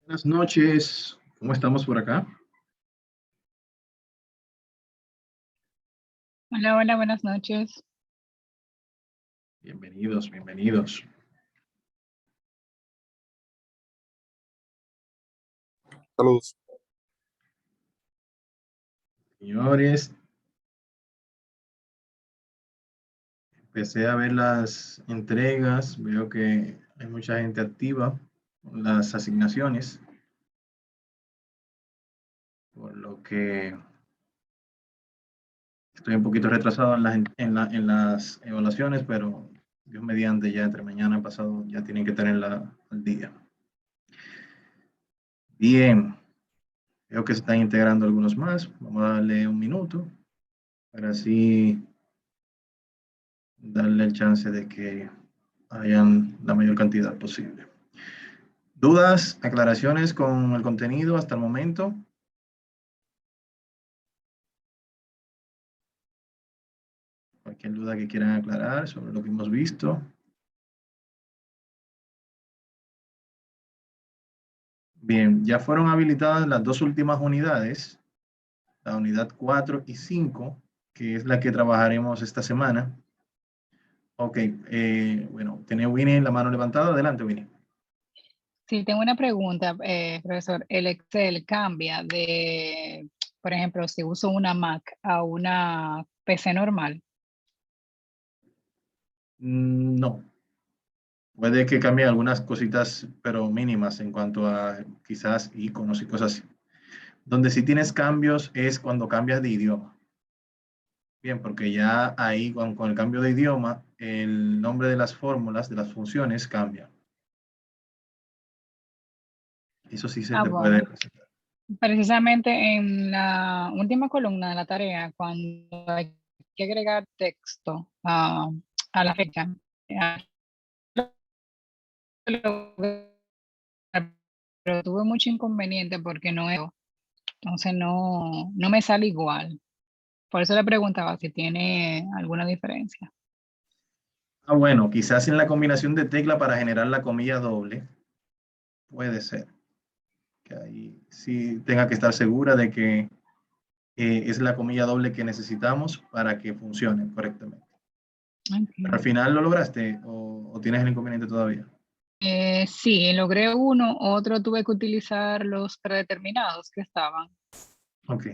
Buenas noches, ¿cómo estamos por acá? Hola, hola, buenas noches. Bienvenidos, bienvenidos. Saludos. Señores, empecé a ver las entregas, veo que hay mucha gente activa con las asignaciones, por lo que estoy un poquito retrasado en las evaluaciones, pero Dios mediante ya entre mañana y pasado ya tienen que tenerla al día. Bien, veo que se están integrando algunos más, vamos a darle un minuto para así darle el chance de que hayan la mayor cantidad posible. ¿Dudas, aclaraciones con el contenido hasta el momento? Cualquier duda que quieran aclarar sobre lo que hemos visto. Bien, ya fueron habilitadas las dos últimas unidades, la unidad 4 y 5, que es la que trabajaremos esta semana. Ok, bueno, tiene Winnie la mano levantada. Adelante, Winnie. Sí, tengo una pregunta, profesor. El Excel cambia de, por ejemplo, si uso una Mac a una PC normal. No, puede que cambie algunas cositas, pero mínimas en cuanto a quizás iconos y cosas así. Donde sí tienes cambios es cuando cambias de idioma. Bien, porque ya ahí con el cambio de idioma, el nombre de las fórmulas, de las funciones cambia. Eso sí se Ah, te puede bueno. presentar. Precisamente en la última columna de la tarea, cuando hay que agregar texto a la fecha, pero tuve mucho inconveniente porque entonces no me sale igual. Por eso le preguntaba si tiene alguna diferencia. Ah, bueno, quizás en la combinación de tecla para generar la comilla doble, puede ser. Que ahí sí tenga que estar segura de que es la comilla doble que necesitamos para que funcione correctamente. Pero al Okay. final lo lograste o tienes el inconveniente todavía. Sí, logré uno, otro tuve que utilizar los predeterminados que estaban, Ok,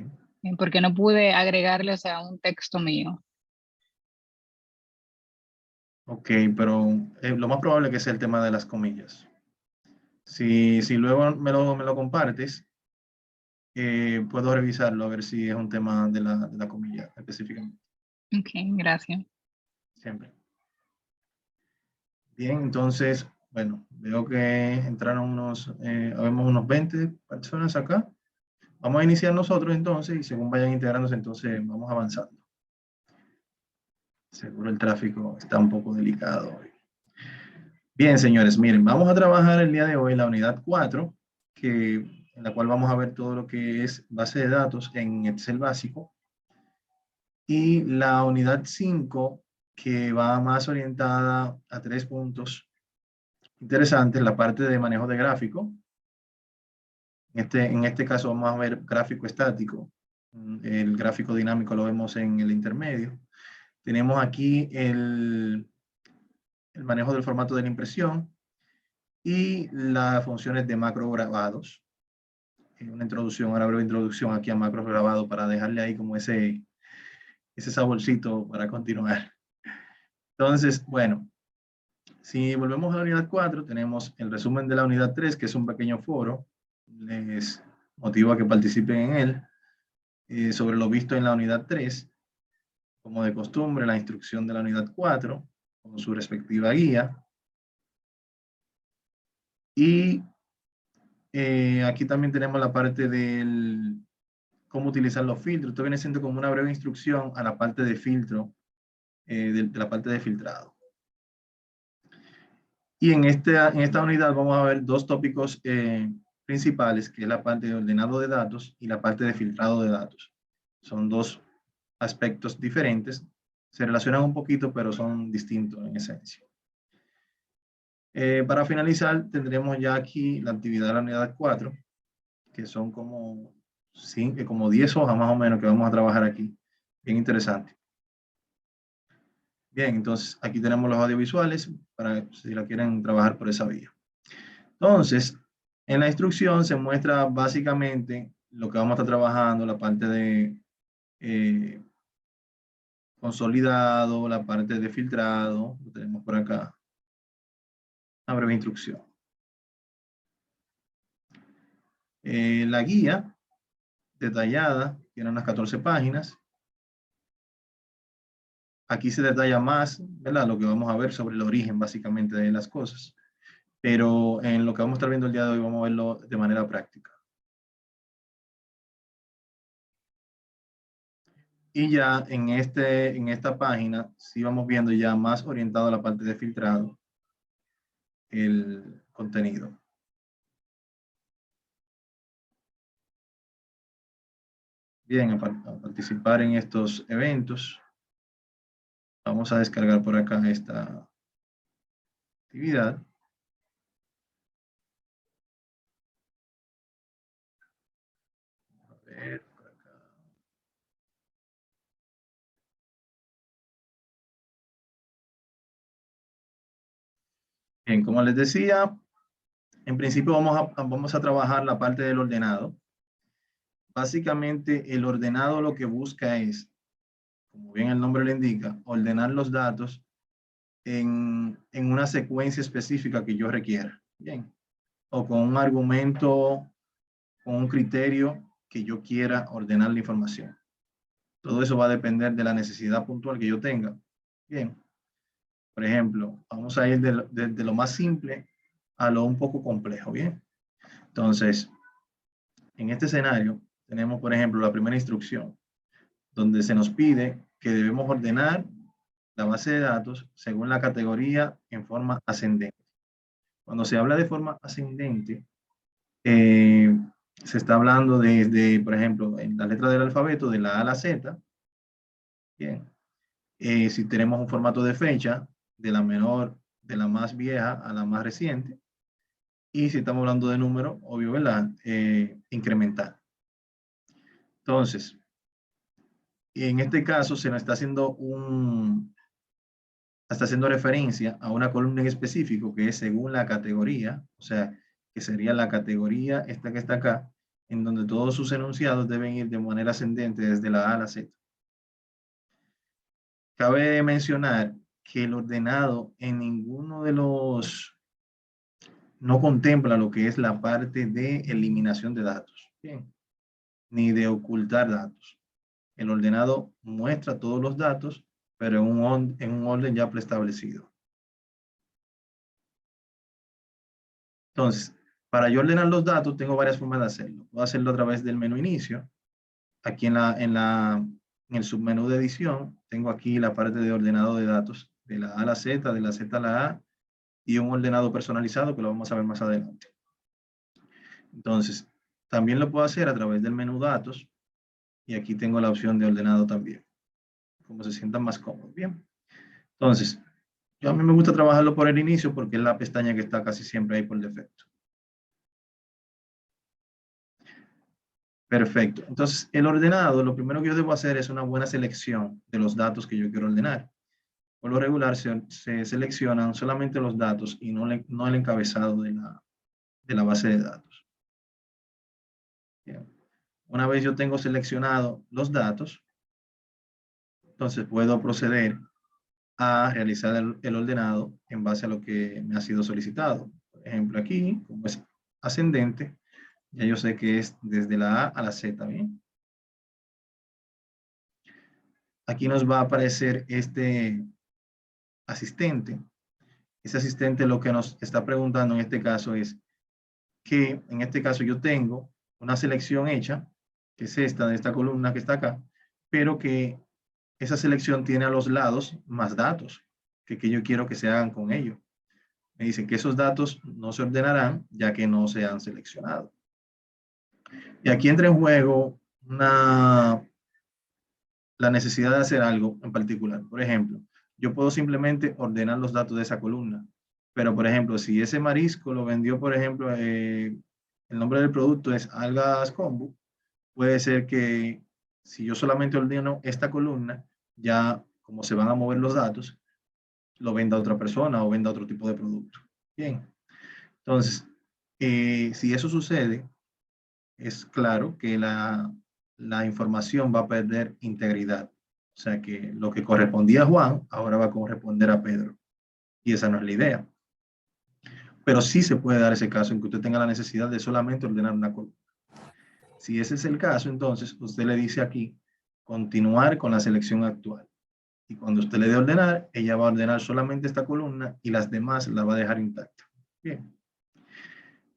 porque no pude agregarle, o sea, un texto mío. ok, pero lo más probable que sea el tema de las comillas. Si luego me lo compartes, puedo revisarlo a ver si es un tema de la comilla específicamente. Ok, gracias. Siempre. Bien, entonces, bueno, veo que entraron habemos unos 20 personas acá. Vamos a iniciar nosotros entonces y según vayan integrándose, entonces vamos avanzando. Seguro el tráfico está un poco delicado hoy. Bien, señores, miren, vamos a trabajar el día de hoy la unidad 4, en la cual vamos a ver todo lo que es base de datos en Excel básico. Y la unidad 5, que va más orientada a 3 puntos interesantes, la parte de manejo de gráfico. En este caso vamos a ver gráfico estático. El gráfico dinámico lo vemos en el intermedio. Tenemos aquí el manejo del formato de la impresión y las funciones de macro grabados. Una introducción, una breve introducción aquí a macros grabados para dejarle ahí como ese saborcito para continuar. Entonces, bueno, si volvemos a la unidad 4, tenemos el resumen de la unidad 3, que es un pequeño foro. Les motivo a que participen en él. Sobre lo visto en la unidad 3, como de costumbre, la instrucción de la unidad 4, con su respectiva guía. Y aquí también tenemos la parte del cómo utilizar los filtros. Esto viene siendo como una breve instrucción a la parte de filtro, de la parte de filtrado. Y en esta unidad vamos a ver dos tópicos principales, que es la parte de ordenado de datos y la parte de filtrado de datos. Son dos aspectos diferentes, se relacionan un poquito, pero son distintos en esencia. Para finalizar, tendremos ya aquí la actividad de la unidad 4, que son como 10 hojas más o menos que vamos a trabajar aquí. Bien interesante. Bien, entonces aquí tenemos los audiovisuales para si la quieren trabajar por esa vía. Entonces, en la instrucción se muestra básicamente lo que vamos a estar trabajando, la parte de consolidado, la parte de filtrado, lo tenemos por acá. Una breve instrucción. La guía detallada tiene unas 14 páginas. Aquí se detalla más, ¿verdad? Lo que vamos a ver sobre el origen básicamente de las cosas. Pero en lo que vamos a estar viendo el día de hoy vamos a verlo de manera práctica. Y ya en esta página sí vamos viendo ya más orientado a la parte de filtrado el contenido. Bien, a participar en estos eventos. Vamos a descargar por acá esta actividad. A ver, por acá. Bien, como les decía, en principio vamos a trabajar la parte del ordenado. Básicamente, el ordenado lo que busca es, como bien el nombre lo indica, ordenar los datos en una secuencia específica que yo requiera. Bien. O con un argumento, con un criterio que yo quiera ordenar la información. Todo eso va a depender de la necesidad puntual que yo tenga. Bien. Por ejemplo, vamos a ir de lo más simple a lo un poco complejo. Bien. Entonces, en este escenario tenemos, por ejemplo, la primera instrucción, donde se nos pide que debemos ordenar la base de datos según la categoría en forma ascendente. Cuando se habla de forma ascendente, se está hablando desde, por ejemplo, en la letra del alfabeto, de la A a la Z. Bien. Si tenemos un formato de fecha, de la menor, de la más vieja a la más reciente. Y si estamos hablando de número, obvio, ¿verdad? Incremental. Entonces, en este caso se nos está haciendo referencia a una columna en específico que es según la categoría, o sea, que sería la categoría esta que está acá, en donde todos sus enunciados deben ir de manera ascendente desde la A a la Z. Cabe mencionar que el ordenado en ninguno de los no contempla lo que es la parte de eliminación de datos, bien, ni de ocultar datos. El ordenado muestra todos los datos, pero en un orden ya preestablecido. Entonces, para yo ordenar los datos, tengo varias formas de hacerlo. Puedo hacerlo a través del menú inicio. Aquí en el submenú de edición, tengo aquí la parte de ordenado de datos, de la A a la Z, de la Z a la A, y un ordenado personalizado que lo vamos a ver más adelante. Entonces, también lo puedo hacer a través del menú datos, y aquí tengo la opción de ordenado también, como se sientan más cómodos. Bien. Entonces, a mí me gusta trabajarlo por el inicio porque es la pestaña que está casi siempre ahí por defecto. Perfecto. Entonces, el ordenado, lo primero que yo debo hacer es una buena selección de los datos que yo quiero ordenar. Por lo regular se seleccionan solamente los datos y no el encabezado de la base de datos. Bien. Una vez yo tengo seleccionado los datos, entonces puedo proceder a realizar el ordenado en base a lo que me ha sido solicitado. Por ejemplo, aquí, como es ascendente, ya yo sé que es desde la A a la Z, ¿bien? Aquí nos va a aparecer este asistente. Ese asistente lo que nos está preguntando en este caso es que en este caso yo tengo una selección hecha, que es esta, de esta columna que está acá, pero que esa selección tiene a los lados más datos que yo quiero que se hagan con ello. Me dice que esos datos no se ordenarán ya que no se han seleccionado. Y aquí entra en juego la necesidad de hacer algo en particular. Por ejemplo, yo puedo simplemente ordenar los datos de esa columna. Pero, por ejemplo, si ese marisco lo vendió, por ejemplo, el nombre del producto es algas kombu, puede ser que si yo solamente ordeno esta columna, ya como se van a mover los datos, lo venda otra persona o venda otro tipo de producto. Bien, entonces, si eso sucede, es claro que la información va a perder integridad. O sea que lo que correspondía a Juan, ahora va a corresponder a Pedro. Y esa no es la idea. Pero sí se puede dar ese caso en que usted tenga la necesidad de solamente ordenar una columna. Si ese es el caso, entonces usted le dice aquí, continuar con la selección actual. Y cuando usted le dé ordenar, ella va a ordenar solamente esta columna y las demás la va a dejar intacta. Bien.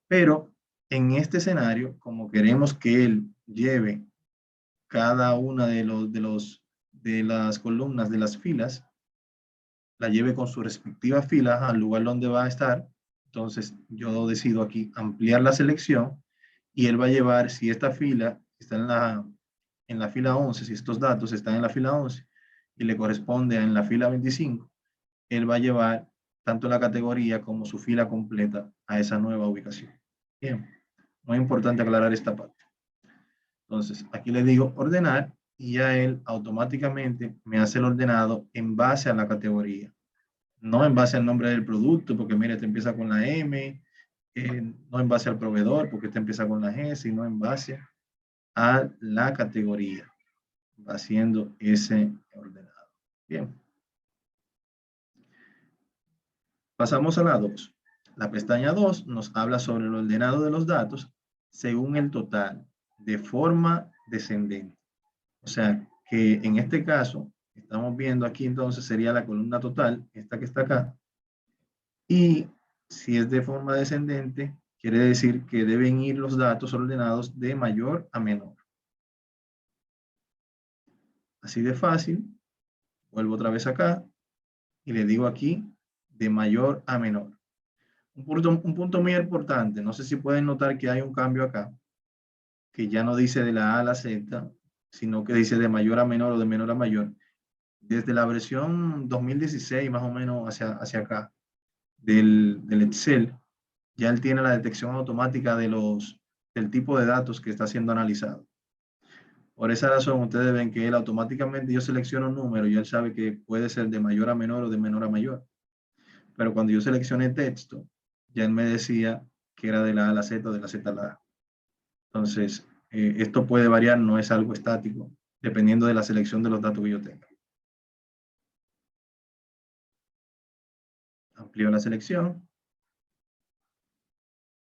Pero en este escenario, como queremos que él lleve cada una de las columnas de las filas, la lleve con su respectiva fila al lugar donde va a estar, entonces yo decido aquí ampliar la selección y él va a llevar, si esta fila está en la fila 11, si estos datos están en la fila 11 y le corresponde en la fila 25, él va a llevar tanto la categoría como su fila completa a esa nueva ubicación. Bien, muy importante aclarar esta parte. Entonces, aquí le digo ordenar y ya él automáticamente me hace el ordenado en base a la categoría. No en base al nombre del producto, porque mire, te empieza con la M, no en base al proveedor, porque te empieza con la G, sino en base a la categoría, va haciendo ese ordenado. Bien. Pasamos a la 2. La pestaña 2 nos habla sobre el ordenado de los datos según el total, de forma descendente. O sea, que en este caso, estamos viendo aquí entonces sería la columna total, esta que está acá. Y si es de forma descendente, quiere decir que deben ir los datos ordenados de mayor a menor. Así de fácil. Vuelvo otra vez acá y le digo aquí de mayor a menor. Un punto muy importante, no sé si pueden notar que hay un cambio acá, que ya no dice de la A a la Z, sino que dice de mayor a menor o de menor a mayor. Desde la versión 2016 más o menos hacia acá del Excel, ya él tiene la detección automática del tipo de datos que está siendo analizado. Por esa razón, ustedes ven que él automáticamente, yo selecciono un número y él sabe que puede ser de mayor a menor o de menor a mayor. Pero cuando yo seleccioné texto, ya él me decía que era de la A a la Z o de la Z a la A. Entonces, esto puede variar, no es algo estático, dependiendo de la selección de los datos que yo tenga. Amplío la selección.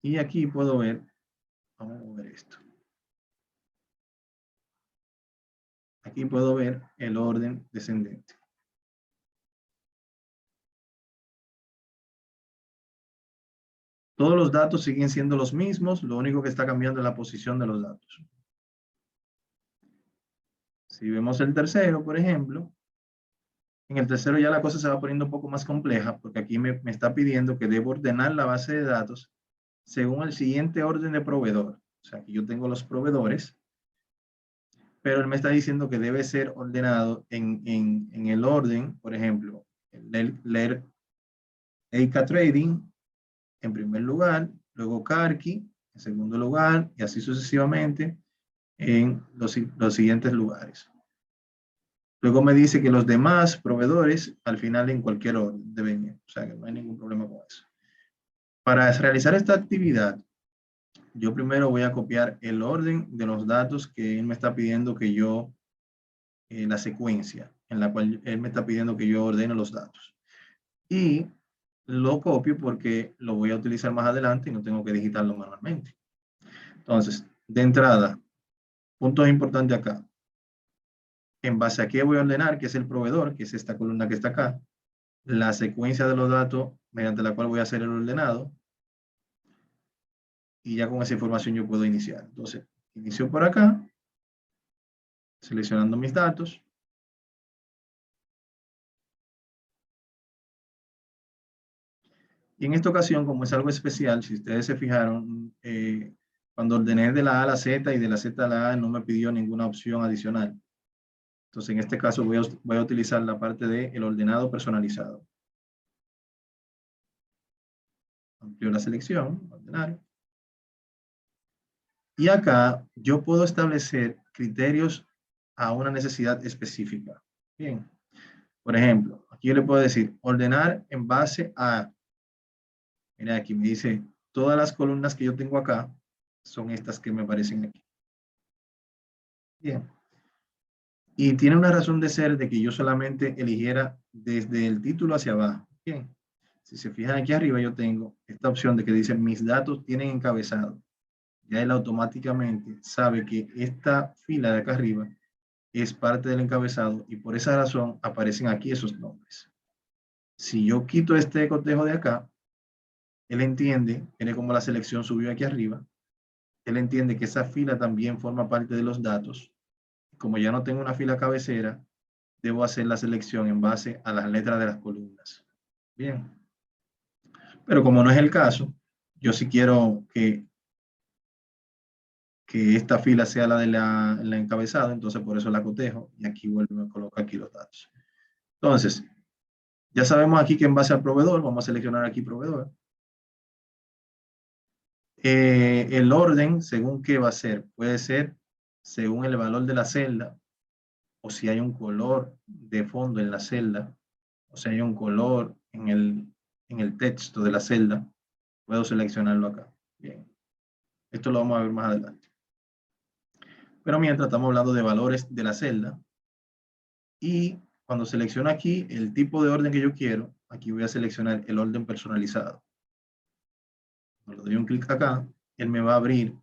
Y aquí puedo ver, vamos a mover esto. Aquí puedo ver el orden descendente. Todos los datos siguen siendo los mismos, lo único que está cambiando es la posición de los datos. Si vemos el tercero, por ejemplo, en el tercero ya la cosa se va poniendo un poco más compleja, porque aquí me está pidiendo que debo ordenar la base de datos según el siguiente orden de proveedor. O sea, aquí yo tengo los proveedores, pero él me está diciendo que debe ser ordenado en el orden, por ejemplo, leer EICA Trading en primer lugar, luego Carqui en segundo lugar, y así sucesivamente en los siguientes lugares. Luego me dice que los demás proveedores al final en cualquier orden deben ir. O sea que no hay ningún problema con eso. Para realizar esta actividad, yo primero voy a copiar el orden de los datos que él me está pidiendo que yo, la secuencia en la cual él me está pidiendo que yo ordene los datos. Y lo copio porque lo voy a utilizar más adelante y no tengo que digitarlo manualmente. Entonces, de entrada, puntos importantes acá. En base a qué voy a ordenar, que es el proveedor, que es esta columna que está acá, la secuencia de los datos mediante la cual voy a hacer el ordenado, y ya con esa información yo puedo iniciar. Entonces, inicio por acá, seleccionando mis datos. Y en esta ocasión, como es algo especial, si ustedes se fijaron, cuando ordené de la A a la Z y de la Z a la A, no me pidió ninguna opción adicional. Entonces, en este caso voy a utilizar la parte del ordenado personalizado. Amplio la selección, ordenar. Y acá yo puedo establecer criterios a una necesidad específica. Bien. Por ejemplo, aquí yo le puedo decir ordenar en base a, mira aquí me dice, todas las columnas que yo tengo acá son estas que me aparecen aquí. Bien. Y tiene una razón de ser de que yo solamente eligiera desde el título hacia abajo. Bien. Si se fijan aquí arriba yo tengo esta opción de que dice mis datos tienen encabezado. Ya él automáticamente sabe que esta fila de acá arriba es parte del encabezado y por esa razón aparecen aquí esos nombres. Si yo quito este cotejo de acá, él entiende, mire cómo la selección subió aquí arriba, él entiende que esa fila también forma parte de los datos. Como ya no tengo una fila cabecera, debo hacer la selección en base a las letras de las columnas. Bien. Pero como no es el caso, yo sí quiero que esta fila sea la de la encabezada, entonces por eso la cotejo y aquí vuelvo a colocar aquí los datos. Entonces, ya sabemos aquí que en base al proveedor, vamos a seleccionar aquí proveedor. El orden, según qué va a ser, puede ser según el valor de la celda, o si hay un color de fondo en la celda, o si hay un color en el texto de la celda, puedo seleccionarlo acá. Bien, esto lo vamos a ver más adelante. Pero mientras estamos hablando de valores de la celda, y cuando selecciono aquí el tipo de orden que yo quiero, aquí voy a seleccionar el orden personalizado. Cuando le doy un clic acá, él me va a abrir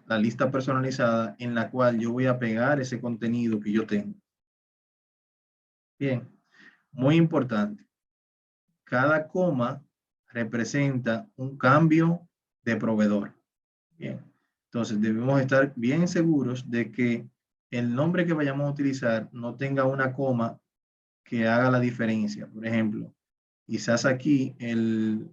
la lista personalizada en la cual yo voy a pegar ese contenido que yo tengo. Bien, muy importante. Cada coma representa un cambio de proveedor. Bien, entonces debemos estar bien seguros de que el nombre que vayamos a utilizar no tenga una coma que haga la diferencia. Por ejemplo, quizás aquí el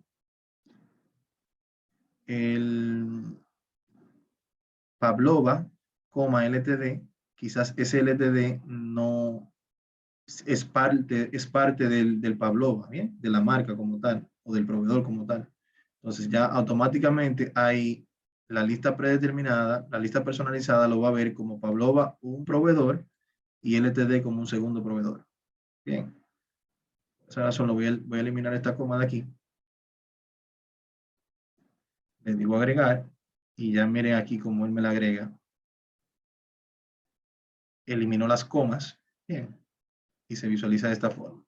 Pavlova, LTD, quizás ese LTD no es parte del Pavlova, ¿bien? De la marca como tal, o del proveedor como tal. Entonces ya automáticamente hay la lista predeterminada, la lista personalizada lo va a ver como Pavlova un proveedor y LTD como un segundo proveedor. Bien. Por esa razón voy a eliminar esta coma de aquí. Le digo agregar y ya miren aquí cómo él me la agrega. Eliminó las comas. Bien. Y se visualiza de esta forma.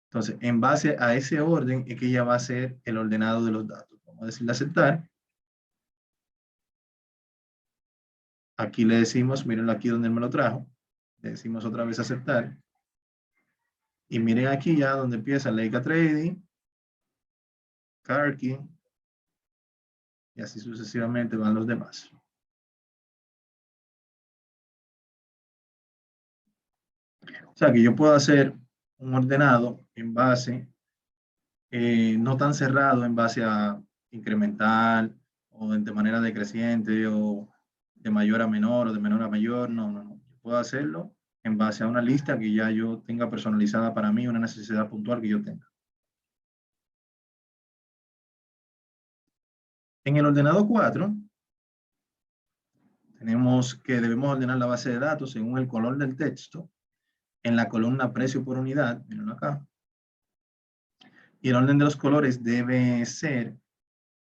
Entonces, en base a ese orden es que ya va a ser el ordenado de los datos. Vamos a decirle aceptar. Aquí le decimos, miren aquí donde me lo trajo. Le decimos otra vez aceptar. Y miren aquí ya donde empieza Leica Trading, Karki, y así sucesivamente van los demás. O sea que yo puedo hacer un ordenado en base, no tan cerrado en base a incremental o de manera decreciente o de mayor a menor o de menor a mayor. No, no, no. Yo puedo hacerlo en base a una lista que ya yo tenga personalizada para mí, una necesidad puntual que yo tenga. En el ordenado 4, tenemos que debemos ordenar la base de datos según el color del texto en la columna precio por unidad, miren acá. Y el orden de los colores debe ser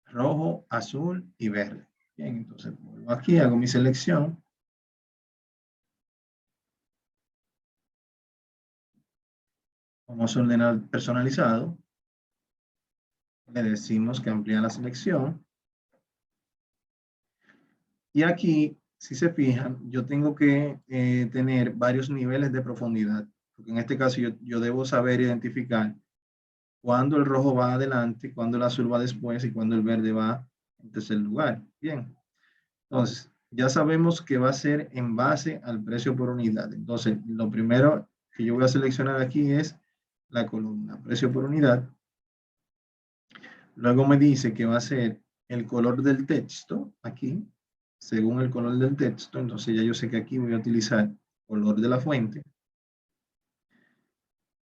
rojo, azul y verde. Bien, entonces vuelvo aquí, hago mi selección. Vamos a ordenar personalizado. Le decimos que amplía la selección. Y aquí, si se fijan, yo tengo que tener varios niveles de profundidad. Porque en este caso yo debo saber identificar cuándo el rojo va adelante, cuándo el azul va después y cuándo el verde va en tercer lugar. Bien. Entonces, ya sabemos que va a ser en base al precio por unidad. Entonces, lo primero que yo voy a seleccionar aquí es la columna precio por unidad. Luego me dice que va a ser el color del texto, aquí, según el color del texto. Entonces ya yo sé que aquí voy a utilizar color de la fuente.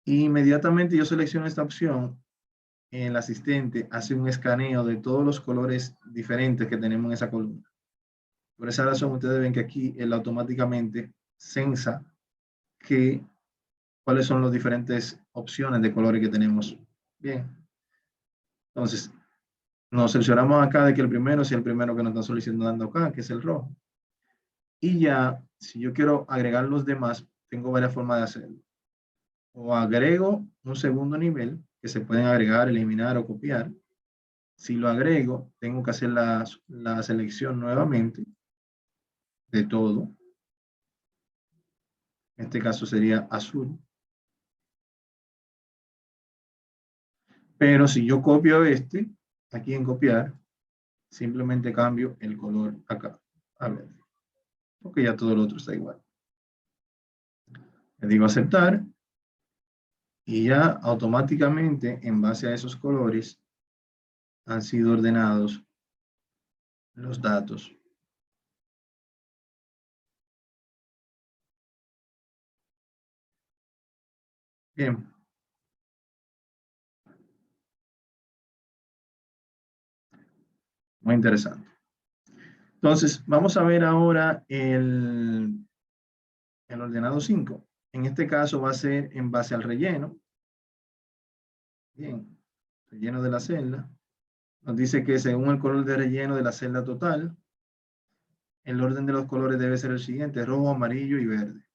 Y inmediatamente yo selecciono esta opción, el asistente hace un escaneo de todos los colores diferentes que tenemos en esa columna. Por esa razón ustedes ven que aquí él automáticamente censa cuáles son las diferentes opciones de colores que tenemos. Bien. Entonces, nos seleccionamos acá de que el primero es el primero que nos está solicitando acá, que es el rojo. Y ya, si yo quiero agregar los demás, tengo varias formas de hacerlo. O agrego un segundo nivel, que se pueden agregar, eliminar o copiar. Si lo agrego, tengo que hacer la selección nuevamente de todo. En este caso sería azul. Pero si yo copio este, aquí en copiar, simplemente cambio el color acá a verde. Porque ya todo lo otro está igual. Le digo aceptar. Y ya automáticamente, en base a esos colores, han sido ordenados los datos. Bien. Muy interesante. Entonces, vamos a ver ahora el ordenado 5. En este caso va a ser en base al relleno. Bien. Relleno de la celda. Nos dice que según el color de relleno de la celda total, el orden de los colores debe ser el siguiente: rojo, amarillo y verde.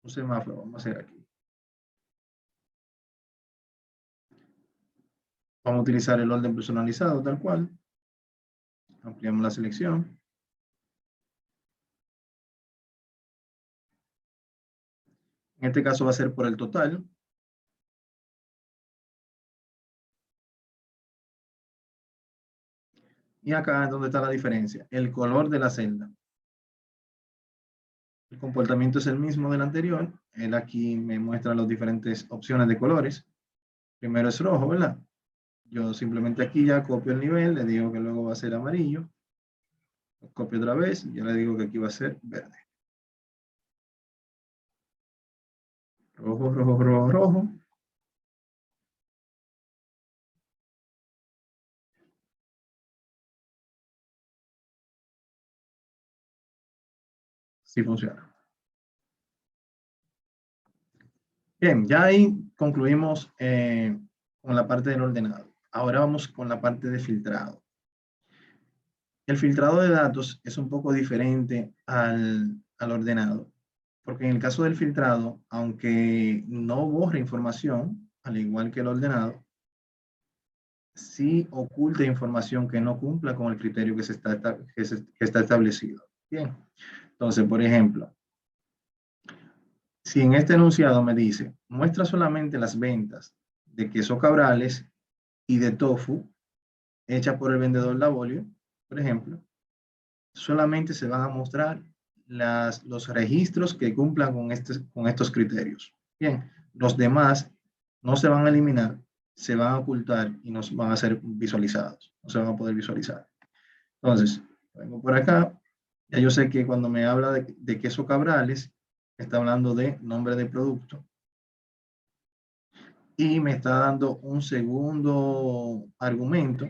Un semáforo vamos a hacer aquí. Vamos a utilizar el orden personalizado tal cual. Ampliamos la selección. En este caso va a ser por el total. Y acá es donde está la diferencia. El color de la celda. El comportamiento es el mismo del anterior. Él aquí me muestra las diferentes opciones de colores. Primero es rojo, ¿verdad? Yo simplemente aquí ya copio el nivel, le digo que luego va a ser amarillo. Lo copio otra vez, y ya le digo que aquí va a ser verde. Rojo, rojo, rojo, rojo. Sí funciona. Bien, ya ahí concluimos con la parte del ordenado. Ahora vamos con la parte de filtrado. El filtrado de datos es un poco diferente al ordenado, porque en el caso del filtrado, aunque no borra información, al igual que el ordenado, sí oculta información que no cumpla con el criterio que está establecido. Bien, entonces, por ejemplo, si en este enunciado me dice, muestra solamente las ventas de queso Cabrales y de tofu hecha por el vendedor Labolio, por ejemplo, solamente se van a mostrar los registros que cumplan con estos criterios. Bien, los demás no se van a eliminar, se van a ocultar y no van a ser visualizados, no se van a poder visualizar. Entonces, vengo por acá, ya yo sé que cuando me habla de queso Cabrales, está hablando de nombre de producto. Y me está dando un segundo argumento,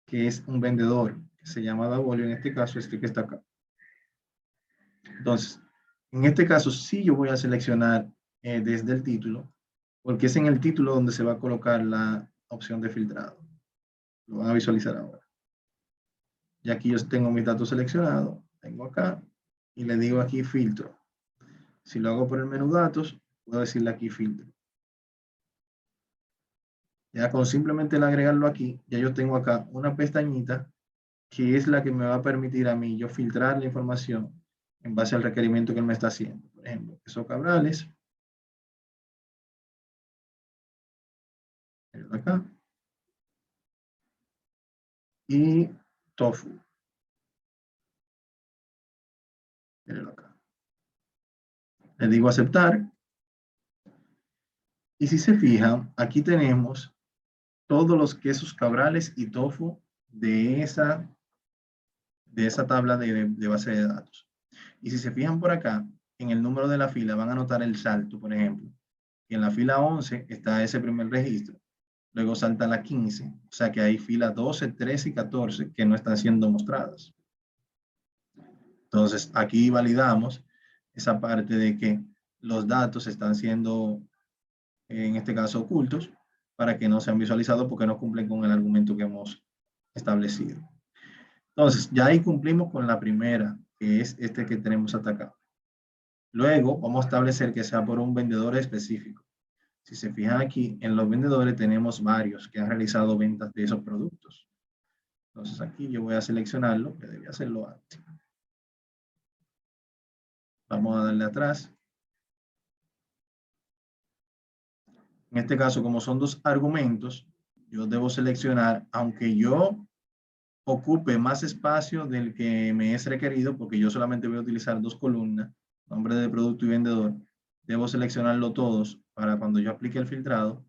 que es un vendedor, que se llama Davolio, en este caso este que está acá. Entonces, en este caso sí yo voy a seleccionar desde el título, porque es en el título donde se va a colocar la opción de filtrado. Lo van a visualizar ahora. Y aquí yo tengo mis datos seleccionados, tengo acá, y le digo aquí filtro. Si lo hago por el menú datos, puedo decirle aquí filtro. Ya con simplemente el agregarlo aquí, ya yo tengo acá una pestañita que es la que me va a permitir a mí yo filtrar la información en base al requerimiento que él me está haciendo. Por ejemplo, queso Cabrales. Acá. Y tofu. Mírenlo acá. Le digo aceptar. Y si se fijan, aquí tenemos todos los quesos cabrales y tofu de esa tabla de base de datos. Y si se fijan por acá, en el número de la fila van a notar el salto, por ejemplo. Y en la fila 11 está ese primer registro. Luego salta la 15. O sea que hay fila 12, 13 y 14 que no están siendo mostradas. Entonces, aquí validamos esa parte de que los datos están siendo, en este caso, ocultos para que no sean visualizados porque no cumplen con el argumento que hemos establecido. Entonces, ya ahí cumplimos con la primera, que es este que tenemos hasta acá. Luego, vamos a establecer que sea por un vendedor específico. Si se fijan aquí, en los vendedores tenemos varios que han realizado ventas de esos productos. Entonces, aquí yo voy a seleccionarlo, que debía hacerlo antes. Vamos a darle atrás. En este caso, como son dos argumentos, yo debo seleccionar, aunque yo ocupe más espacio del que me es requerido, porque yo solamente voy a utilizar dos columnas, nombre de producto y vendedor, debo seleccionarlo todos para cuando yo aplique el filtrado,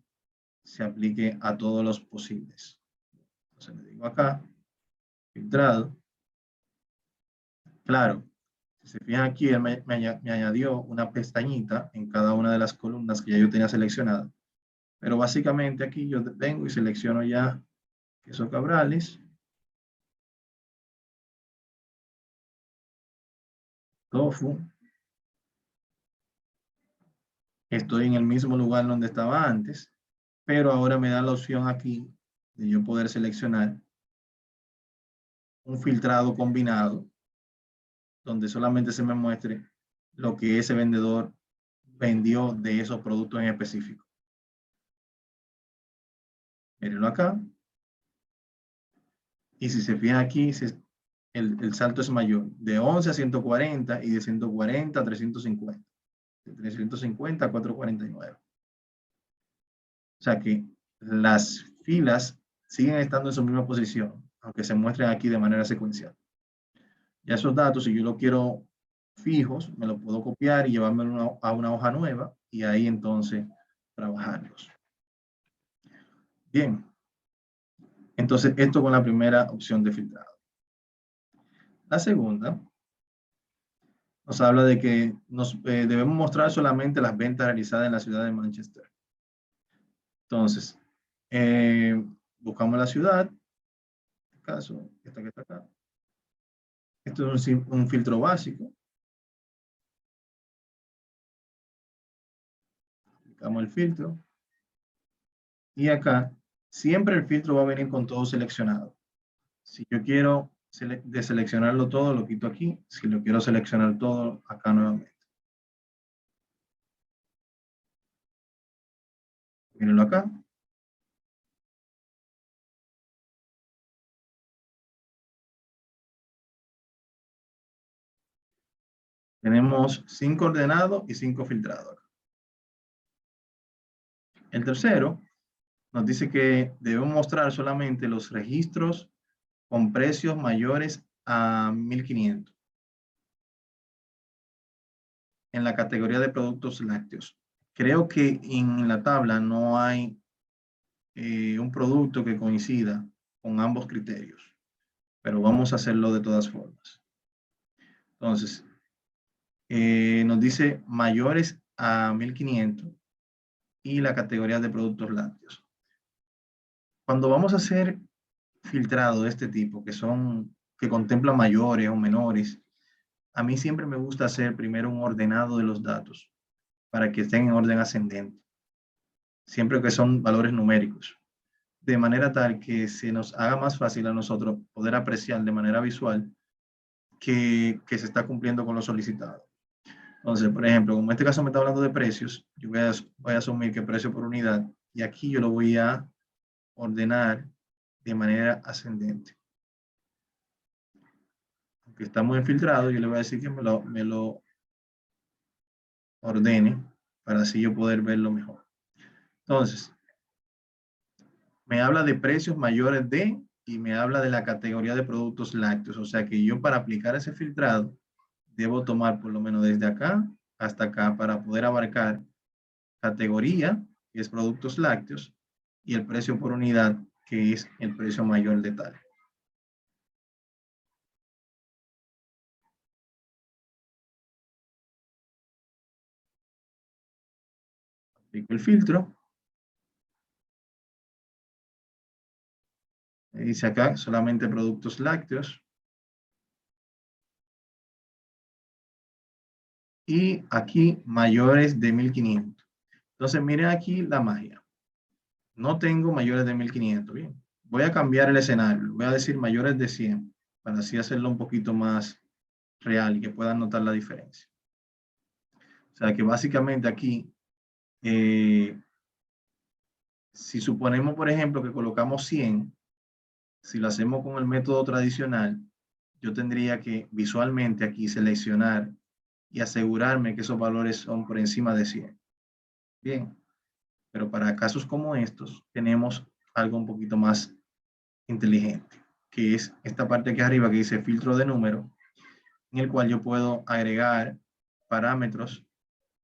se aplique a todos los posibles. Entonces le digo acá, filtrado. Claro, si se fijan aquí, él me añadió una pestañita en cada una de las columnas que ya yo tenía seleccionadas. Pero básicamente aquí yo vengo y selecciono ya queso cabrales, tofu. Estoy en el mismo lugar donde estaba antes, pero ahora me da la opción aquí de yo poder seleccionar un filtrado combinado donde solamente se me muestre lo que ese vendedor vendió de esos productos en específico. Mírenlo acá. Y si se fijan aquí, el salto es mayor, de 11 a 140 y de 140 a 350. De 350 a 449. O sea que las filas siguen estando en su misma posición, aunque se muestren aquí de manera secuencial. Ya esos datos, si yo los quiero fijos, me los puedo copiar y llevarme a una hoja nueva y ahí entonces trabajarlos. Bien. Entonces, esto con la primera opción de filtrado. La segunda nos habla de que debemos mostrar solamente las ventas realizadas en la ciudad de Manchester. Entonces, buscamos la ciudad, en este caso, esta que está acá. Esto es un filtro básico. Aplicamos el filtro. Y acá, siempre el filtro va a venir con todo seleccionado. Si yo quiero deseleccionarlo todo, lo quito aquí. Si lo quiero seleccionar todo, acá nuevamente. Mírenlo acá. Tenemos 5 ordenados y 5 filtrados. El tercero nos dice que debemos mostrar solamente los registros con precios mayores a 1.500 en la categoría de productos lácteos. Creo que en la tabla no hay un producto que coincida con ambos criterios, pero vamos a hacerlo de todas formas. Entonces, nos dice mayores a 1.500 y la categoría de productos lácteos. Cuando vamos a hacer filtrado de este tipo, que contemplan mayores o menores, a mí siempre me gusta hacer primero un ordenado de los datos para que estén en orden ascendente, siempre que son valores numéricos, de manera tal que se nos haga más fácil a nosotros poder apreciar de manera visual que se está cumpliendo con lo solicitado. Entonces, por ejemplo, como en este caso me está hablando de precios, yo voy a asumir que precio por unidad, y aquí yo lo voy a ordenar de manera ascendente. Aunque está muy infiltrado, yo le voy a decir que me lo ordene para así yo poder verlo mejor. Entonces, me habla de precios mayores de y me habla de la categoría de productos lácteos. O sea que yo para aplicar ese filtrado debo tomar por lo menos desde acá hasta acá para poder abarcar categoría, que es productos lácteos, y el precio por unidad, que es el precio mayor de tal. Aplico el filtro. Me dice acá solamente productos lácteos. Y aquí mayores de 1500. Entonces miren aquí la magia. No tengo mayores de 1500. Bien. Voy a cambiar el escenario. Voy a decir mayores de 100 para así hacerlo un poquito más real y que puedan notar la diferencia. O sea que básicamente aquí, si suponemos, por ejemplo, que colocamos 100, si lo hacemos con el método tradicional, yo tendría que visualmente aquí seleccionar y asegurarme que esos valores son por encima de 100. Bien, pero para casos como estos, tenemos algo un poquito más inteligente, que es esta parte aquí arriba que dice filtro de número, en el cual yo puedo agregar parámetros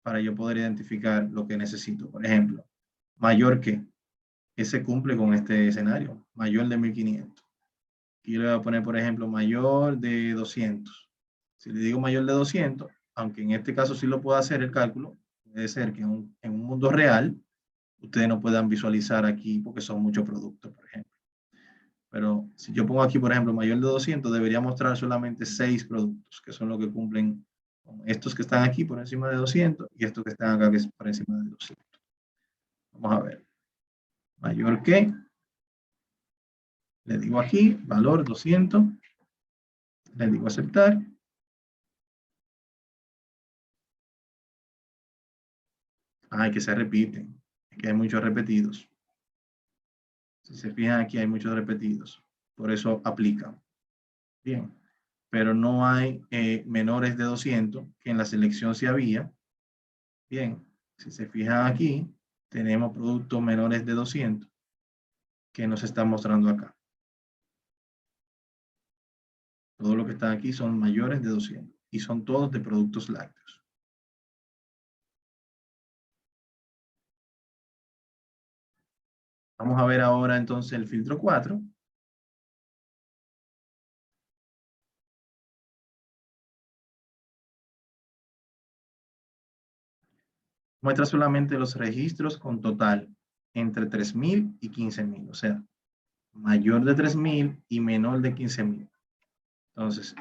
para yo poder identificar lo que necesito. Por ejemplo, mayor que se cumple con este escenario, mayor de 1500. Y yo le voy a poner, por ejemplo, mayor de 200. Si le digo mayor de 200, aunque en este caso sí lo puedo hacer el cálculo, puede ser que en un mundo real ustedes no puedan visualizar aquí porque son muchos productos, por ejemplo. Pero si yo pongo aquí, por ejemplo, mayor de 200, debería mostrar solamente 6 productos, que son los que cumplen con estos que están aquí por encima de 200 y estos que están acá que es por encima de 200. Vamos a ver. Mayor que, le digo aquí, valor 200, le digo aceptar. Que se repiten, que hay muchos repetidos. Si se fijan aquí hay muchos repetidos, por eso aplica. Bien, pero no hay menores de 200, que en la selección sí había. Bien, si se fijan aquí, tenemos productos menores de 200 que nos están mostrando acá. Todo lo que están aquí son mayores de 200 y son todos de productos lácteos. Vamos a ver ahora entonces el filtro 4. Muestra solamente los registros con total entre 3000 y 15000, o sea, mayor de 3000 y menor de 15000. Entonces,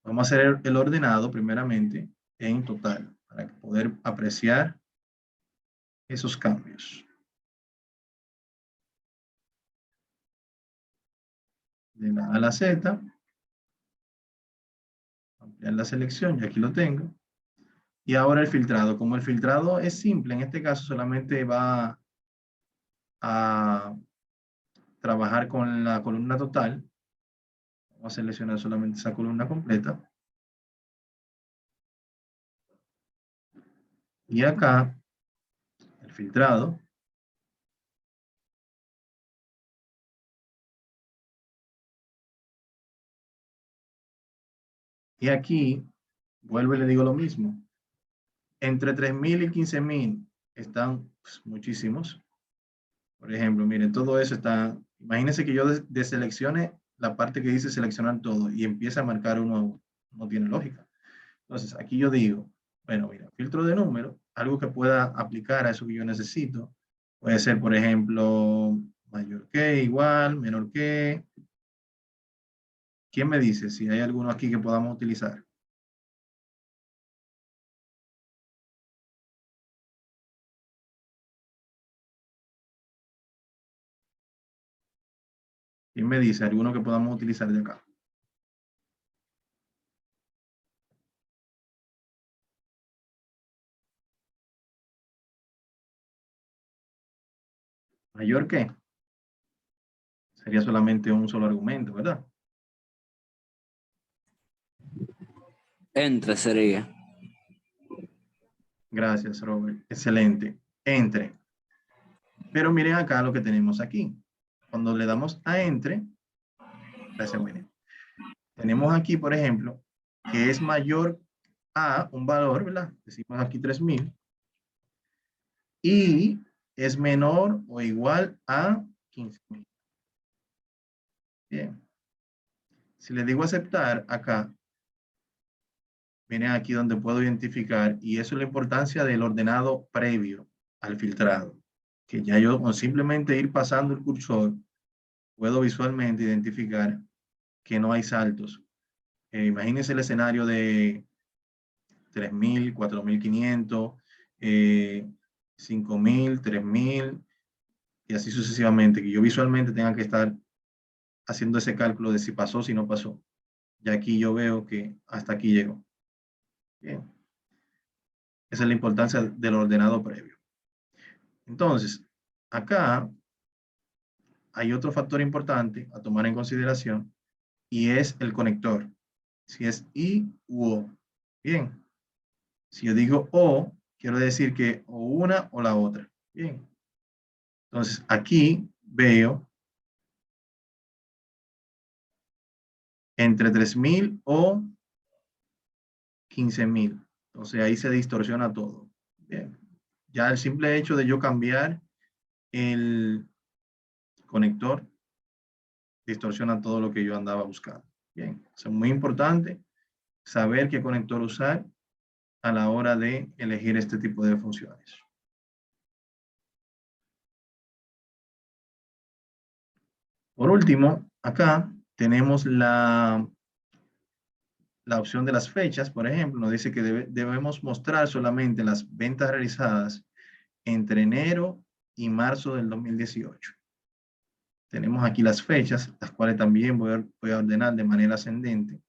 vamos a hacer el ordenado primeramente en total para poder apreciar esos cambios. De la A a la Z, ampliar la selección, y aquí lo tengo. Y ahora el filtrado. Como el filtrado es simple, en este caso solamente va a trabajar con la columna total. Vamos a seleccionar solamente esa columna completa. Y acá, el filtrado. Y aquí, vuelvo y le digo lo mismo. Entre 3000 y 15000 están pues, muchísimos. Por ejemplo, miren, todo eso está... Imagínense que yo deseleccione la parte que dice seleccionar todo y empiece a marcar uno a uno. No tiene lógica. Entonces, aquí yo digo, bueno, mira, filtro de número, algo que pueda aplicar a eso que yo necesito. Puede ser, por ejemplo, mayor que, igual, menor que. ¿Quién me dice si hay alguno aquí que podamos utilizar? ¿Quién me dice alguno que podamos utilizar de acá? ¿Mayor que? Sería solamente un solo argumento, ¿verdad? Entre sería. Gracias, Robert. Excelente. Entre. Pero miren acá lo que tenemos aquí. Cuando le damos a entre, gracias, Winnie. Tenemos aquí, por ejemplo, que es mayor a un valor, ¿verdad? Decimos aquí 3000. Y es menor o igual a 15.000. Bien. Si le digo aceptar acá, miren aquí donde puedo identificar, y eso es la importancia del ordenado previo al filtrado, que ya yo con simplemente ir pasando el cursor, puedo visualmente identificar que no hay saltos. Imagínense el escenario de 3.000, 4.500, 5.000, 3.000 y así sucesivamente, que yo visualmente tenga que estar haciendo ese cálculo de si pasó, si no pasó. Y aquí yo veo que hasta aquí llegó. Bien. Esa es la importancia del ordenado previo. Entonces, acá hay otro factor importante a tomar en consideración y es el conector. Si es I u O. Bien. Si yo digo O, quiero decir que o una o la otra. Bien. Entonces, aquí veo entre 3.000 o 15.000. Entonces, ahí se distorsiona todo. Bien. Ya el simple hecho de yo cambiar el conector distorsiona todo lo que yo andaba buscando. Bien, es muy importante saber qué conector usar a la hora de elegir este tipo de funciones. Por último, acá tenemos la opción de las fechas. Por ejemplo, nos dice que debemos mostrar solamente las ventas realizadas entre enero y marzo del 2018. Tenemos aquí las fechas, las cuales también voy a ordenar de manera ascendente.